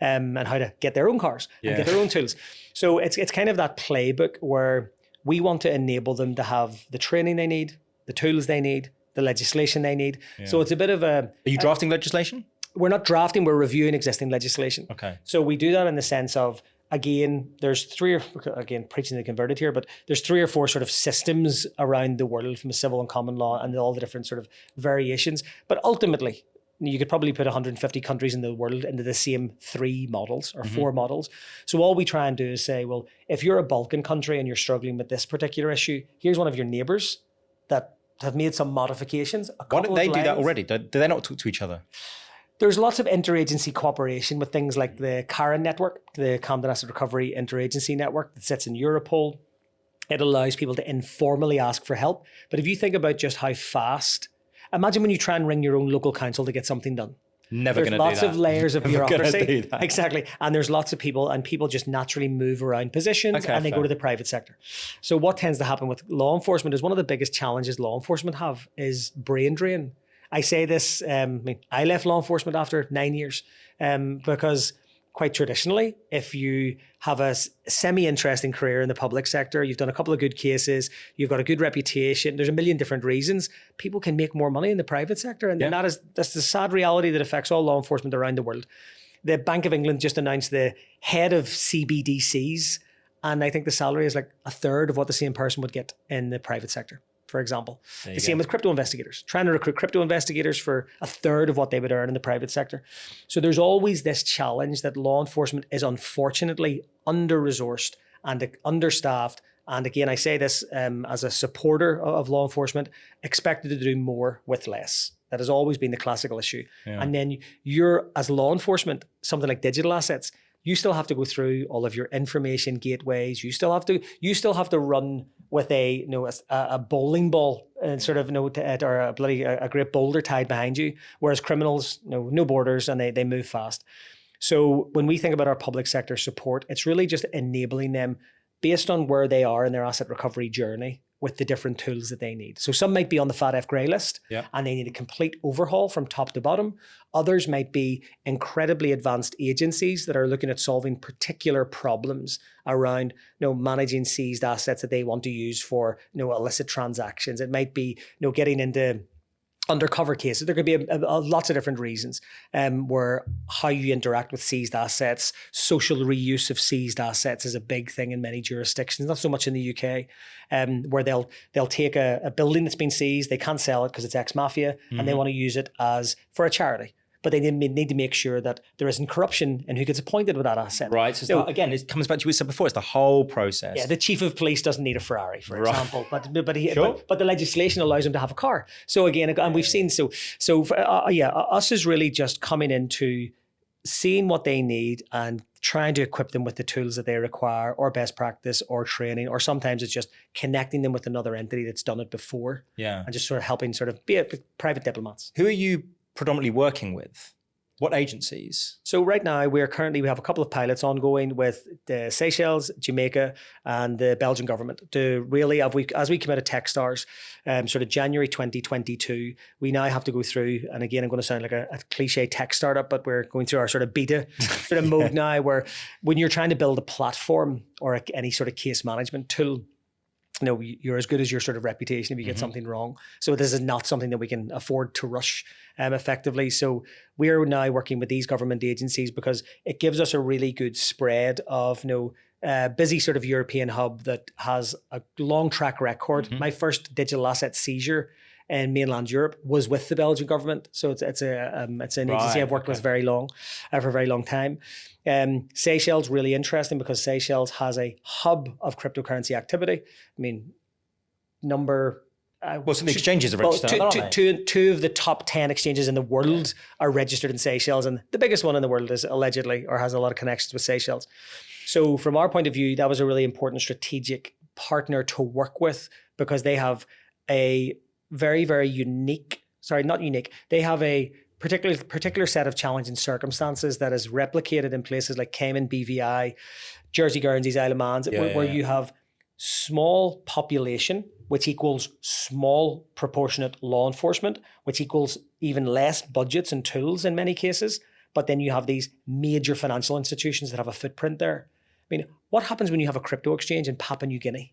and how to get their own cars and get their own tools. So it's kind of that playbook where we want to enable them to have the training they need, the tools they need, the legislation they need. Yeah. So it's a bit of a... Are you drafting legislation? We're not drafting, we're reviewing existing legislation. Okay. So we do that in the sense of, again, there's preaching to the converted here, but there's 3 or 4 sort of systems around the world from civil and common law and all the different sort of variations. But ultimately, you could probably put 150 countries in the world into the same 3 models or 4 models. So all we try and do is say, well, if you're a Balkan country and you're struggling with this particular issue, here's one of your neighbours that have made some modifications. Why don't they do that already? Do they not talk to each other? There's lots of interagency cooperation with things like the CARAN network, the Camden Asset Recovery Interagency Network that sits in Europol. It allows people to informally ask for help. But if you think about just how fast, imagine when you try and ring your own local council to get something done. Never going to do that. There's lots of layers of Never gonna bureaucracy. do that. Exactly. And there's lots of people, and people just naturally move around positions, and they go to the private sector. So what tends to happen with law enforcement is one of the biggest challenges law enforcement have is brain drain. I say this, I left law enforcement after 9 years because quite traditionally, if you have a semi-interesting career in the public sector, you've done a couple of good cases, you've got a good reputation, there's a million different reasons, people can make more money in the private sector. And that's the sad reality that affects all law enforcement around the world. The Bank of England just announced the head of CBDCs, and I think the salary is like a third of what the same person would get in the private sector, for example. The same with crypto investigators, trying to recruit crypto investigators for a third of what they would earn in the private sector. So there's always this challenge that law enforcement is unfortunately under-resourced and understaffed. And again, I say this as a supporter of law enforcement, expected to do more with less. That has always been the classical issue. Yeah. And then you're, as law enforcement, something like digital assets, you still have to go through all of your information gateways. You still have to run with a bowling ball and sort of or a great boulder tied behind you. Whereas criminals, no borders, and they move fast. So when we think about our public sector support, it's really just enabling them based on where they are in their asset recovery journey with the different tools that they need. So some might be on the FATF grey list and they need a complete overhaul from top to bottom. Others might be incredibly advanced agencies that are looking at solving particular problems around managing seized assets that they want to use for illicit transactions. It might be getting into undercover cases. There could be lots of different reasons where how you interact with seized assets, social reuse of seized assets is a big thing in many jurisdictions, not so much in the UK, where they'll take a building that's been seized, they can't sell it because it's ex-mafia, and they want to use it for a charity. But they need to make sure that there isn't corruption in who gets appointed with that asset. Right. So again, it comes back to what we said before. It's the whole process. Yeah, the chief of police doesn't need a Ferrari, for example, but the legislation allows him to have a car. So again, and we've seen us is really just coming into seeing what they need and trying to equip them with the tools that they require, or best practice, or training, or sometimes it's just connecting them with another entity that's done it before. Yeah, and just sort of helping be private diplomats. Who are you predominantly working with? What agencies? So right now we have a couple of pilots ongoing with the Seychelles, Jamaica, and the Belgian government to really, as we come out of Techstars, sort of January 2022, we now have to go through, and again, I'm going to sound like a cliche tech startup, but we're going through our sort of beta sort of mode now, where when you're trying to build a platform or any sort of case management tool, you're as good as your sort of reputation if you get something wrong. So this is not something that we can afford to rush effectively. So we are now working with these government agencies because it gives us a really good spread of busy sort of European hub that has a long track record. My first digital asset seizure in mainland Europe was with the Belgian government. So it's an agency I've worked with for a very long time. Seychelles, really interesting because Seychelles has a hub of cryptocurrency activity. I mean, some of the exchanges are registered. Two of the top 10 exchanges in the world are registered in Seychelles, and the biggest one in the world is allegedly, or has a lot of connections with Seychelles. So from our point of view, that was a really important strategic partner to work with because they have a very, very they have a particular set of challenging circumstances that is replicated in places like Cayman, BVI, Jersey, Guernsey, Isle of Man, where you have small population, which equals small proportionate law enforcement, which equals even less budgets and tools in many cases. But then you have these major financial institutions that have a footprint there. I mean, what happens when you have a crypto exchange in Papua New Guinea?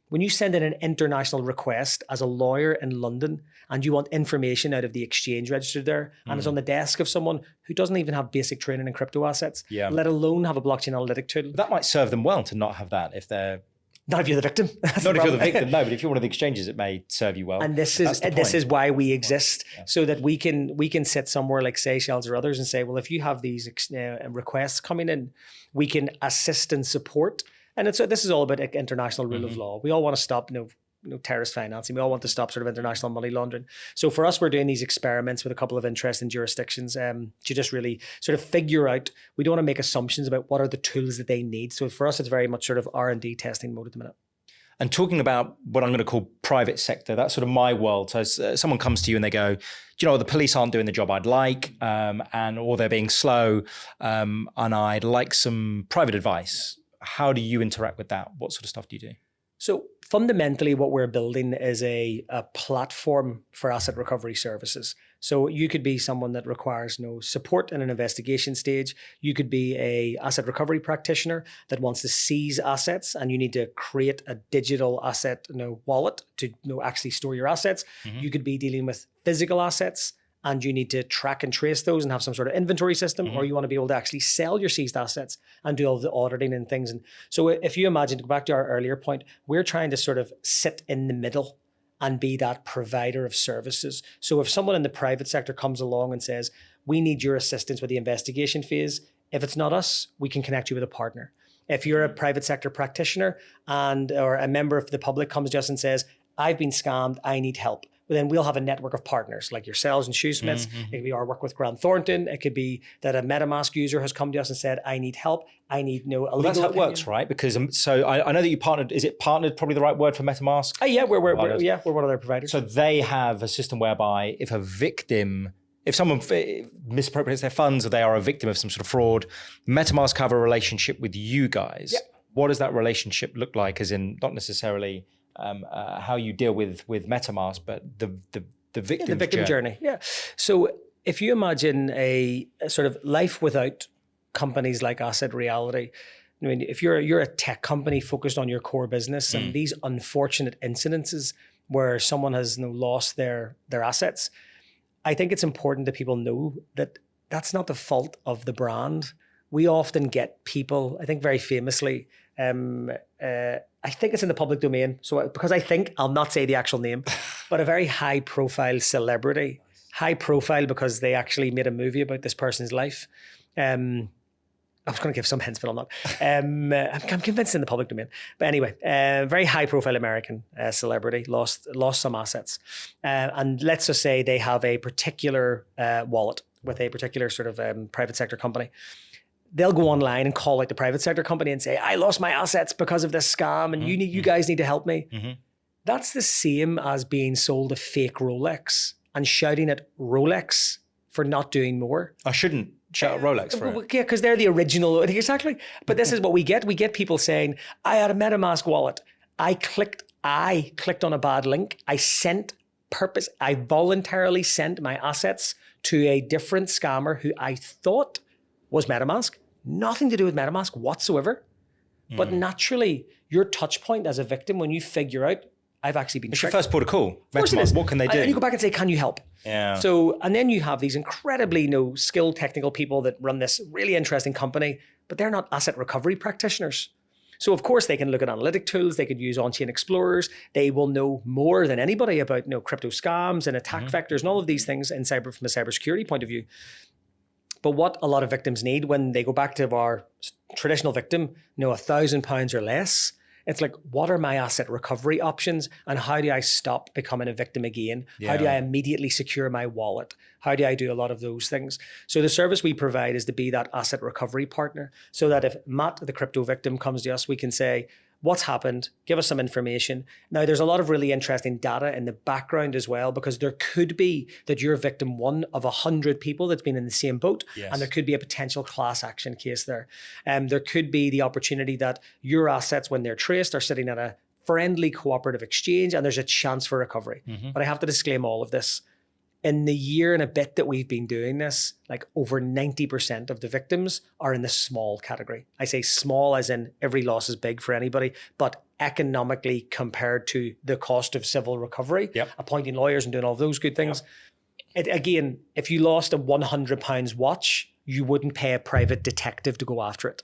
When you send in an international request as a lawyer in London and you want information out of the exchange registered there and it's on the desk of someone who doesn't even have basic training in crypto assets, let alone have a blockchain analytic tool. That might serve them well to not have that if they're... Not if you're the victim. Not if you're the victim, no, but if you're one of the exchanges, it may serve you well. And this is why we exist, so that we can sit somewhere like Seychelles or others and say, well, if you have these requests coming in, we can assist and support. And this is all about international rule of law. We all want to stop terrorist financing. We all want to stop sort of international money laundering. So for us, we're doing these experiments with a couple of interesting jurisdictions to just really sort of figure out, we don't want to make assumptions about what are the tools that they need. So for us, it's very much sort of R&D testing mode at the minute. And talking about what I'm going to call private sector, that's sort of my world. So someone comes to you and they go, do you know, the police aren't doing the job I'd like, or they're being slow, and I'd like some private advice. How do you interact with that? What sort of stuff do you do? So fundamentally, what we're building is a platform for asset recovery services. So you could be someone that requires no support in an investigation stage. You could be a asset recovery practitioner that wants to seize assets, and you need to create a digital asset wallet to actually store your assets. Mm-hmm. You could be dealing with physical assets, and you need to track and trace those and have some sort of inventory system, or you want to be able to actually sell your seized assets and do all the auditing and things. And so if you imagine, to go back to our earlier point, we're trying to sort of sit in the middle and be that provider of services. So if someone in the private sector comes along and says, we need your assistance with the investigation phase, if it's not us, we can connect you with a partner. If you're a private sector practitioner or a member of the public comes to us and says, I've been scammed, I need help, well, then we'll have a network of partners like yourselves and Shoesmiths. Mm-hmm. It could be our work with Grant Thornton. It could be that a MetaMask user has come to us and said, I need help. I need a legal that's how it works, right? Because so I know that you partnered. Is it partnered probably the right word for MetaMask? Yeah, we're one of their providers. So they have a system whereby if someone misappropriates their funds or they are a victim of some sort of fraud, MetaMask have a relationship with you guys. Yep. What does that relationship look like? As in, not necessarily how you deal with MetaMask, but the victim journey. Yeah. So if you imagine a sort of life without companies like Asset Reality, I mean, if you're a tech company focused on your core business, and these unfortunate incidences where someone has lost their assets, I think it's important that people know that that's not the fault of the brand. We often get people, I think very famously, I think it's in the public domain. So because I'll not say the actual name, but a very high profile celebrity, high profile because they actually made a movie about this person's life. I was going to give some hints, but I'm not. I'm convinced it's in the public domain. But anyway, very high profile American celebrity lost some assets. And let's just say they have a particular wallet with a particular sort of private sector company. They'll go online and call out the private sector company and say, I lost my assets because of this scam and you guys need to help me. Mm-hmm. That's the same as being sold a fake Rolex and shouting at Rolex for not doing more. I shouldn't shout at Rolex for it. Yeah, because they're the original. Exactly. But this is what we get. We get people saying, I had a MetaMask wallet. I clicked on a bad link. I voluntarily sent my assets to a different scammer who I thought was MetaMask. Nothing to do with MetaMask whatsoever. But naturally, your touch point as a victim, when you figure out, I've actually been tricked. It's your first port of call. MetaMask, what can they do? And you go back and say, can you help? Yeah. So, and then you have these incredibly skilled technical people that run this really interesting company, but they're not asset recovery practitioners. So of course they can look at analytic tools, they could use on-chain explorers, they will know more than anybody about crypto scams and attack vectors and all of these things from a cybersecurity point of view. But what a lot of victims need when they go back to our traditional victim, £1,000 or less, it's like, what are my asset recovery options and how do I stop becoming a victim again? Yeah. How do I immediately secure my wallet? How do I do a lot of those things? So the service we provide is to be that asset recovery partner so that if Matt, the crypto victim, comes to us, we can say, what's happened? Give us some information. Now, there's a lot of really interesting data in the background as well, because there could be that you're victim one of 100 people that's been in the same boat, and there could be a potential class action case there. There could be the opportunity that your assets, when they're traced, are sitting at a friendly cooperative exchange, and there's a chance for recovery. But I have to disclaim all of this. In the year and a bit that we've been doing this, like over 90% of the victims are in the small category. I say small as in every loss is big for anybody, but economically compared to the cost of civil recovery, appointing lawyers and doing all those good things. Again, if you lost a £100 watch, you wouldn't pay a private detective to go after it.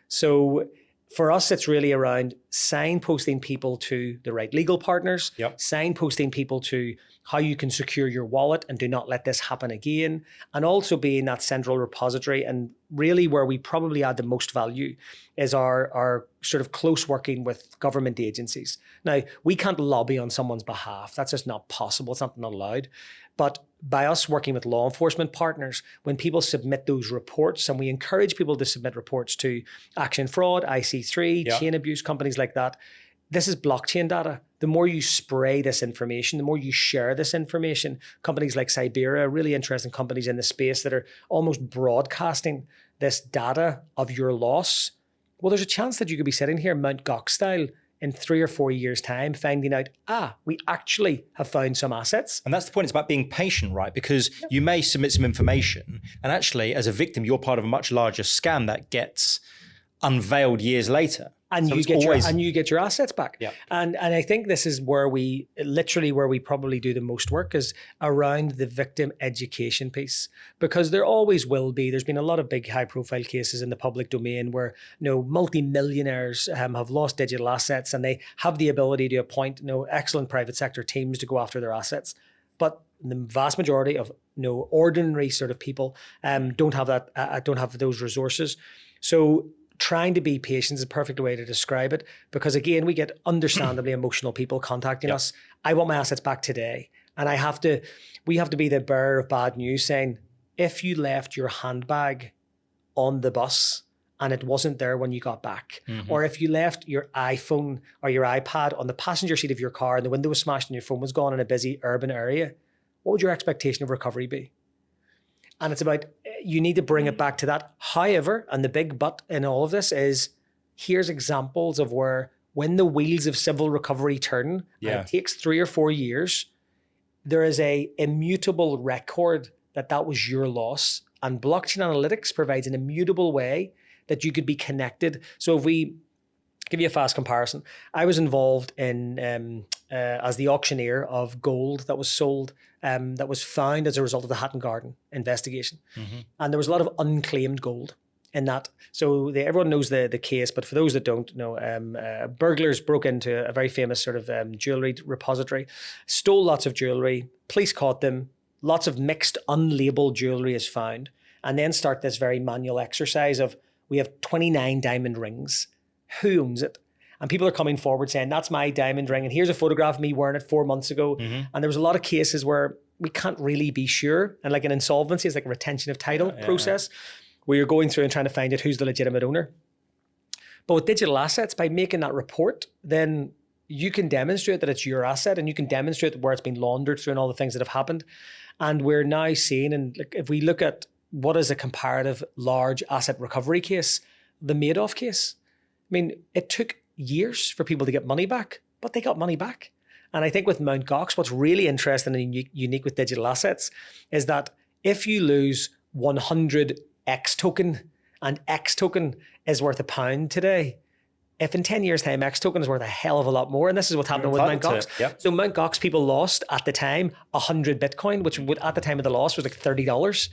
So for us, it's really around signposting people to the right legal partners, signposting people to how you can secure your wallet and do not let this happen again, and also being that central repository. And really where we probably add the most value is our sort of close working with government agencies. Now, we can't lobby on someone's behalf. That's just not possible. It's not allowed. But by us working with law enforcement partners, when people submit those reports, and we encourage people to submit reports to Action Fraud, IC3, chain abuse, companies like that, this is blockchain data. The more you spray this information, the more you share this information. Companies like Siberia, really interesting companies in the space that are almost broadcasting this data of your loss. Well, there's a chance that you could be sitting here Mt. Gox style in 3 or 4 years' time, finding out, we actually have found some assets. And that's the point. It's about being patient, right? Because you may submit some information, and actually, as a victim, you're part of a much larger scam that gets unveiled years later. And so you get your assets back. Yeah. And I think this is where we probably do the most work, is around the victim education piece, because there always will be. There's been a lot of big high profile cases in the public domain where multi-millionaires have lost digital assets, and they have the ability to appoint excellent private sector teams to go after their assets. But the vast majority of ordinary sort of people don't have that, don't have those resources. So trying to be patient is a perfect way to describe it, because again, we get understandably emotional people contacting us. I want my assets back today. And we have to be the bearer of bad news, saying, if you left your handbag on the bus and it wasn't there when you got back, or if you left your iPhone or your iPad on the passenger seat of your car and the window was smashed and your phone was gone in a busy urban area, what would your expectation of recovery be? And it's about, you need to bring it back to that. However, and the big but in all of this is, here's examples of where, when the wheels of civil recovery turn, and it takes 3 or 4 years, there is a immutable record that was your loss. And blockchain analytics provides an immutable way that you could be connected. So if we give you a fast comparison, I was involved in as the auctioneer of gold that was sold, that was found as a result of the Hatton Garden investigation. And there was a lot of unclaimed gold in that. So everyone knows the case, but for those that don't know, burglars broke into a very famous sort of jewelry repository, stole lots of jewelry, police caught them, lots of mixed unlabeled jewelry is found, and then start this very manual exercise of, we have 29 diamond rings. Who owns it? And people are coming forward saying, that's my diamond ring, and here's a photograph of me wearing it 4 months ago. And there was a lot of cases where we can't really be sure. And like an insolvency, it's like a retention of title process where you're going through and trying to find out who's the legitimate owner. But with digital assets, by making that report, then you can demonstrate that it's your asset, and you can demonstrate where it's been laundered through and all the things that have happened. And we're now seeing, and if we look at what is a comparative large asset recovery case, the Madoff case, I mean, it took years for people to get money back, but they got money back. And I think with Mt. Gox, what's really interesting and unique with digital assets is that if you lose 100 X token, and X token is worth £1 today, if in 10 years' time, X token is worth a hell of a lot more, and this is what's happening with Mt. Gox. So Mt. Gox people lost at the time 100 Bitcoin, which would, at the time of the loss, was like $30.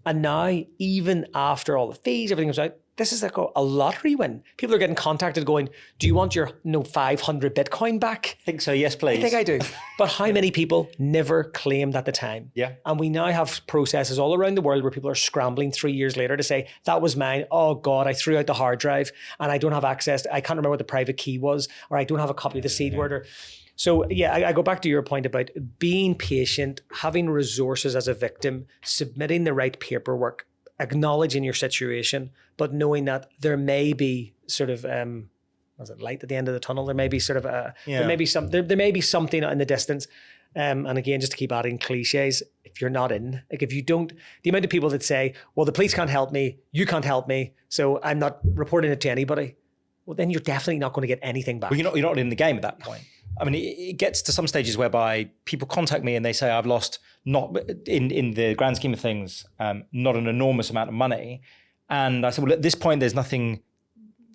And now, even after all the fees, everything was out, this is like a lottery win. People are getting contacted going, do you want your 500 Bitcoin back? I think so, yes, please. I think I do. But how many people never claimed at the time? Yeah. And we now have processes all around the world where people are scrambling 3 years later to say, that was mine. Oh God, I threw out the hard drive and I don't have access. I can't remember what the private key was, or I don't have a copy of the seed word. Or, so yeah, I go back to your point about being patient, having resources as a victim, submitting the right paperwork, acknowledging your situation, but knowing that there may be sort of light at the end of the tunnel. There may be sort of there may be something in the distance. And again, just to keep adding cliches, if you're not in, like if you don't, the amount of people that say, well, the police can't help me, you can't help me, so I'm not reporting it to anybody. Well, then you're definitely not going to get anything back. Well, you're not in the game at that point. I mean, it gets to some stages whereby people contact me and they say, I've lost, not in the grand scheme of things, not an enormous amount of money. And I said, well, at this point, there's nothing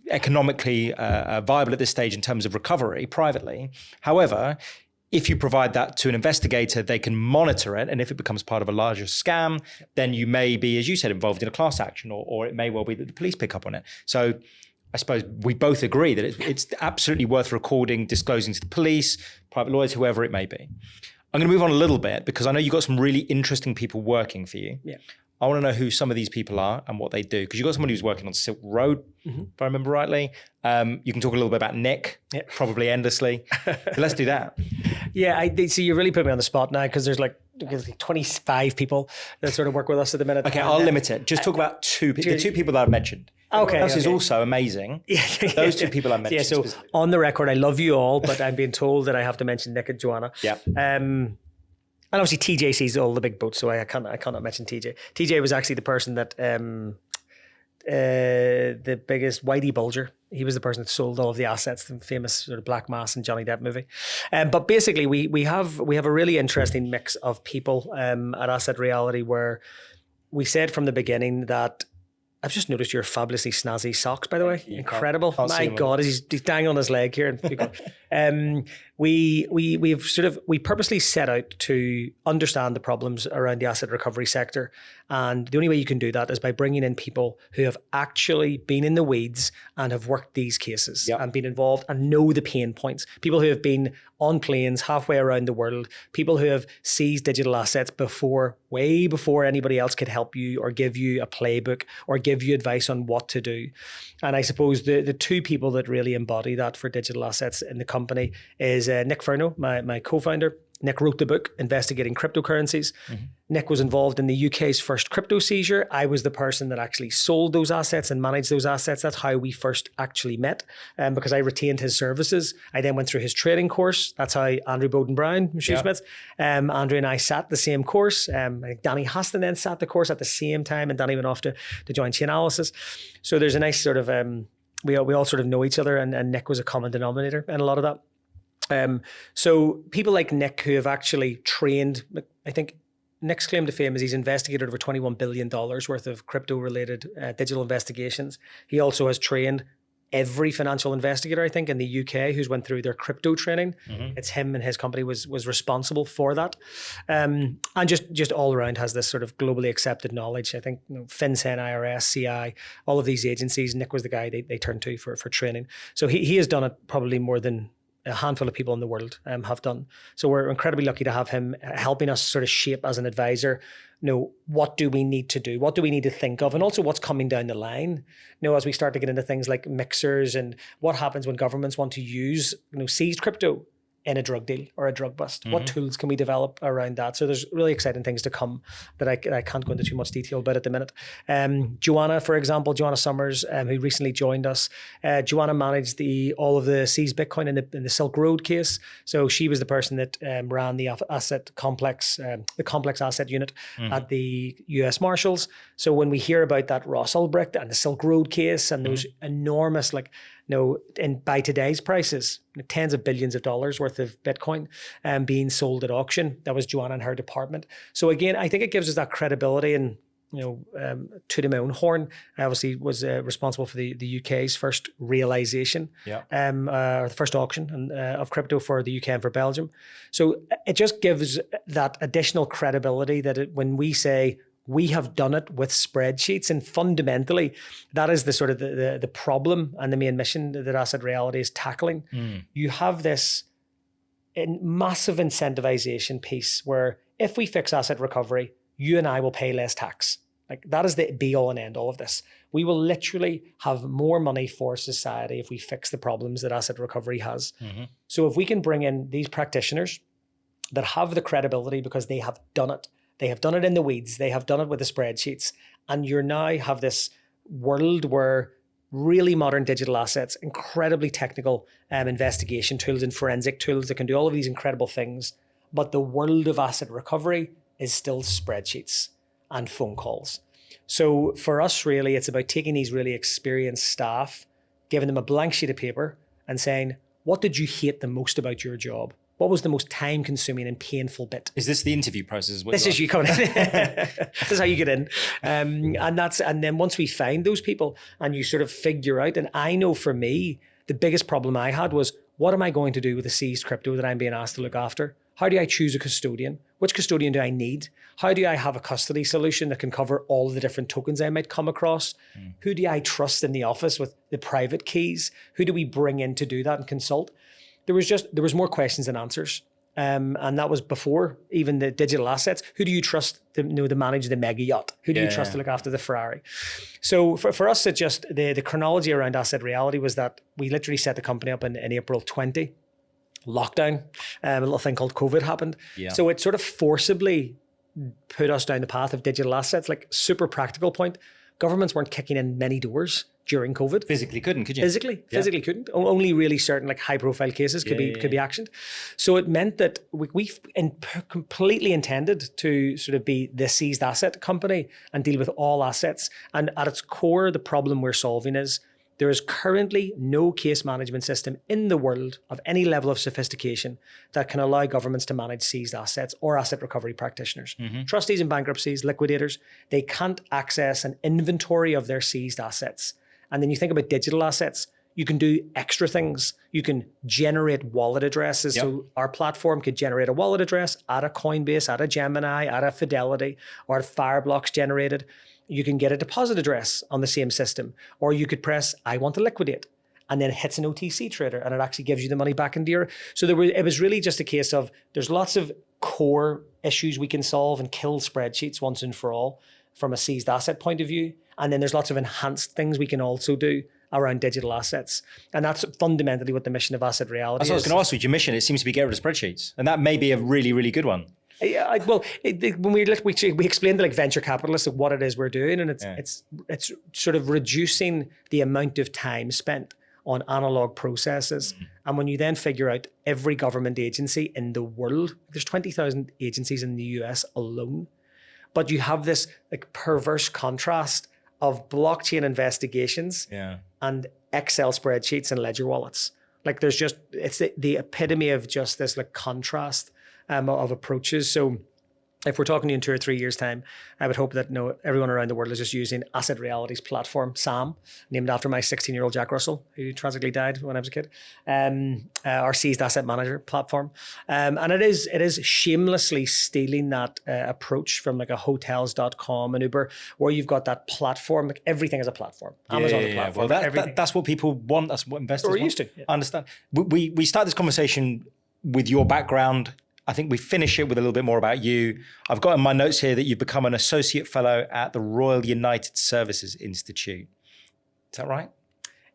economically viable at this stage in terms of recovery privately. However, if you provide that to an investigator, they can monitor it. And if it becomes part of a larger scam, then you may be, as you said, involved in a class action, or it may well be that the police pick up on it. So I suppose we both agree that it's absolutely worth recording, disclosing to the police, private lawyers, whoever it may be. I'm going to move on a little bit because I know you've got some really interesting people working for you. Yeah. I want to know who some of these people are and what they do, because you've got somebody who's working on Silk Road, if I remember rightly. You can talk a little bit about Nick, probably endlessly. So let's do that. Yeah, see, you really put me on the spot now, because there's like 25 people that sort of work with us at the minute. Okay, I'll limit it. Just talk about the two people that I've mentioned. Okay. Else is also amazing. Those two people I mentioned. Yeah, so on the record, I love you all, but I'm being told that I have to mention Nick and Joanna. Yeah. And obviously TJ sees all the big boats, so I cannot mention TJ. TJ was actually the person that the biggest Whitey Bulger. He was the person that sold all of the assets, the famous sort of Black Mass and Johnny Depp movie. But basically, we have a really interesting mix of people at Asset Reality, where we said from the beginning that I've just noticed your fabulously snazzy socks, by the way. Incredible. My God, he's dangling on his leg here. We purposely set out to understand the problems around the asset recovery sector. And the only way you can do that is by bringing in people who have actually been in the weeds and have worked these cases and been involved and know the pain points. People who have been on planes halfway around the world, people who have seized digital assets way before anybody else could help you or give you a playbook or give you advice on what to do. And I suppose the two people that really embody that for digital assets in the company is Nick Furno, my co-founder. Nick wrote the book, Investigating Cryptocurrencies. Mm-hmm. Nick was involved in the UK's first crypto seizure. I was the person that actually sold those assets and managed those assets. That's how we first actually met, because I retained his services. I then went through his trading course. That's how Andrew Bowden-Brown from Shoesmiths. Andrew and I sat the same course. I think Danny Haston then sat the course at the same time, and Danny went off to join Chainalysis. So there's a nice sort of, we all sort of know each other, and Nick was a common denominator in a lot of that. So people like Nick who have actually trained, I think Nick's claim to fame is he's investigated over $21 billion worth of crypto-related digital investigations. He also has trained every financial investigator, I think, in the UK who's went through their crypto training. Mm-hmm. It's him, and his company was responsible for that. And just all around has this sort of globally accepted knowledge. I think FinCEN, IRS, CI, all of these agencies, Nick was the guy they turned to for training. So he has done it probably more than a handful of people in the world have done. So we're incredibly lucky to have him helping us sort of shape as an advisor, what do we need to do? What do we need to think of? And also what's coming down the line, as we start to get into things like mixers and what happens when governments want to use, seized crypto in a drug deal or a drug bust. Mm-hmm. What tools can we develop around that? So there's really exciting things to come that I can't go into too much detail about at the minute. Joanna, for example, Joanna Summers, who recently joined us. Joanna managed all of the seized Bitcoin in the Silk Road case. So she was the person that ran the asset complex, the complex asset unit at the US Marshals. So when we hear about that Ross Ulbricht and the Silk Road case and those enormous, and by today's prices, tens of billions of dollars worth of Bitcoin being sold at auction. That was Joanna and her department. So again, I think it gives us that credibility and, tooting my own horn. I obviously was responsible for the UK's first realization, or the first auction of crypto for the UK and for Belgium. So it just gives that additional credibility that when we say, we have done it with spreadsheets, and fundamentally, that is the sort of the problem and the main mission that Asset Reality is tackling. You have this massive incentivization piece where if we fix asset recovery, you and I will pay less tax. Like that is the be all and end all of this. We will literally have more money for society if we fix the problems that asset recovery has. Mm-hmm. So if we can bring in these practitioners that have the credibility because they have done it. They have done it in the weeds. They have done it with the spreadsheets. And you now have this world where really modern digital assets, incredibly technical investigation tools and forensic tools that can do all of these incredible things. But the world of asset recovery is still spreadsheets and phone calls. So for us, really, it's about taking these really experienced staff, giving them a blank sheet of paper and saying, what did you hate the most about your job? What was the most time-consuming and painful bit? Is this the interview process? This is you coming in. This is how you get in. And then once we find those people and you sort of figure out, and I know for me, the biggest problem I had was, what am I going to do with the seized crypto that I'm being asked to look after? How do I choose a custodian? Which custodian do I need? How do I have a custody solution that can cover all the different tokens I might come across? Who do I trust in the office with the private keys? Who do we bring in to do that and consult? There was more questions than answers. And that was before even the digital assets. Who do you trust to manage the mega yacht? Who do you trust to look after the Ferrari? So for us, it just, the chronology around Asset Reality was that we literally set the company up in April 20. Lockdown, a little thing called COVID happened. Yeah. So it sort of forcibly put us down the path of digital assets, like super practical point. governments weren't kicking in many doors during COVID. Physically couldn't, could you? Physically couldn't. Only really certain like high profile cases could be actioned. So it meant that we completely intended to sort of be the seized asset company and deal with all assets. And at its core, the problem we're solving is there is currently no case management system in the world of any level of sophistication that can allow governments to manage seized assets or asset recovery practitioners. Trustees in bankruptcies, liquidators, they can't access an inventory of their seized assets. And then you think about digital assets, you can do extra things. You can generate wallet addresses. Yep. So our platform could generate a wallet address, add a Coinbase, add a Gemini, add a Fidelity, or Fireblocks generated. You can get a deposit address on the same system, or you could press, I want to liquidate, and then it hits an OTC trader and it actually gives you the money back into your, so it was really just a case of, there's lots of core issues we can solve and kill spreadsheets once and for all from a seized asset point of view. And then there's lots of enhanced things we can also do around digital assets. And that's fundamentally what the mission of Asset Reality is. I was going to ask you, your mission, it seems to be get rid of spreadsheets. And that may be a really, really good one. Yeah, when we explained to like venture capitalists what it is we're doing, and it's sort of reducing the amount of time spent on analog processes. And when you then figure out every government agency in the world, there's 20,000 agencies in the US alone, but you have this like perverse contrast of blockchain investigations and Excel spreadsheets and ledger wallets. Like there's just, it's the epitome of just this like contrast of approaches. So if we're talking to you in 2 or 3 years' time, I would hope that everyone around the world is just using Asset Reality's platform, SAM, named after my 16-year-old Jack Russell, who tragically died when I was a kid, our seized asset manager platform. And it is shamelessly stealing that approach from like a hotels.com and Uber, where you've got that platform, like everything is a platform. Amazon is a platform. Well, that's what people want. That's what investors want. Used to. Yeah. I understand. We start this conversation with your background. I think we finish it with a little bit more about you. I've got in my notes here that you've become an associate fellow at the Royal United Services Institute. Is that right?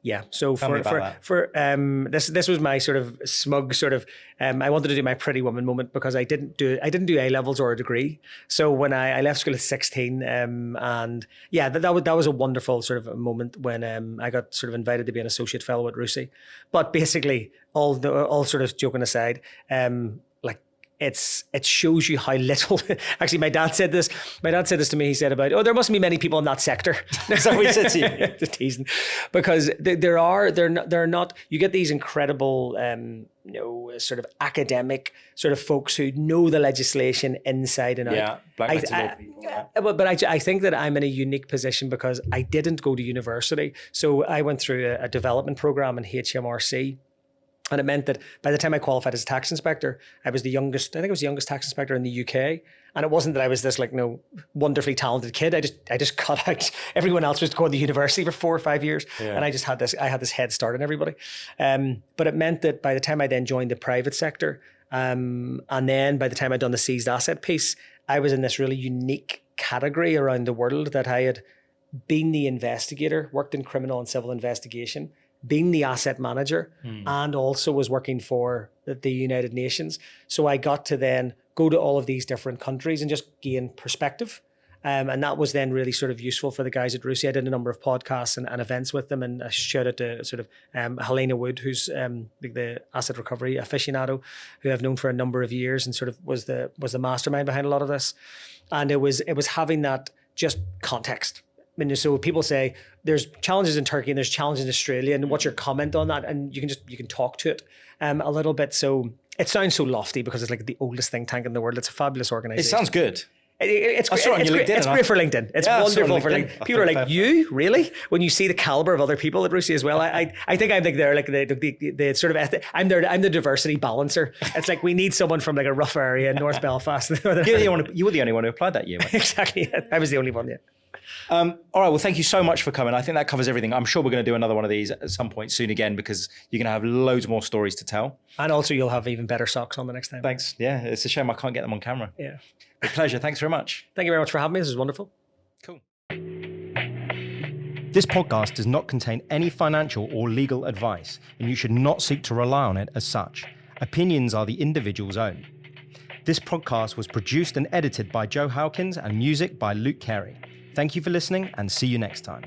Yeah. So this was my sort of smug sort of I wanted to do my pretty woman moment because I didn't do A levels or a degree. So when I left school at 16, and yeah, that was a wonderful sort of a moment when I got sort of invited to be an associate fellow at RUSI. But basically, all sort of joking aside, it shows you how little. Actually, my dad said this to me. He said about, there mustn't be many people in that sector. That's what he said to you. Just teasing, because they're not. You get these incredible, sort of academic sort of folks who know the legislation inside and out. Yeah, black people. But I think that I'm in a unique position because I didn't go to university, so I went through a development program in HMRC. And it meant that by the time I qualified as a tax inspector, I was the youngest tax inspector in the UK. And it wasn't that I was this wonderfully talented kid. I just cut out. Everyone else was going to university for 4 or 5 years. Yeah. And I had this head start on everybody. But it meant that by the time I then joined the private sector, and then by the time I'd done the seized asset piece, I was in this really unique category around the world that I had been the investigator, worked in criminal and civil investigation, being the asset manager, and also was working for the United Nations. So I got to then go to all of these different countries and just gain perspective. And that was then really sort of useful for the guys at RUSI. I did a number of podcasts and events with them, and I shout out to sort of Helena Wood, who's the asset recovery aficionado, who I've known for a number of years and sort of was the mastermind behind a lot of this. And it was having that just context. I mean, so people say there's challenges in Turkey and there's challenges in Australia, and what's your comment on that? And you can talk to it a little bit. So it sounds so lofty because it's like the oldest think tank in the world. It's a fabulous organization. It sounds good. It's great for LinkedIn. It's wonderful for LinkedIn. People are like, you really? When you see the caliber of other people at RUSI as well, I think I'm like they're like the sort of I'm the diversity balancer. It's like we need someone from like a rough area in North Belfast. You were the only one who applied that year. Exactly. I was the only one. Yeah. All right. Well, thank you so much for coming. I think that covers everything. I'm sure we're going to do another one of these at some point soon again, because you're going to have loads more stories to tell. And also you'll have even better socks on the next time. Thanks. Yeah. It's a shame I can't get them on camera. Yeah. A pleasure. Thanks very much. Thank you very much for having me. This is wonderful. Cool. This podcast does not contain any financial or legal advice, and you should not seek to rely on it as such. Opinions are the individual's own. This podcast was produced and edited by Joe Howkins and music by Luke Carey. Thank you for listening and see you next time.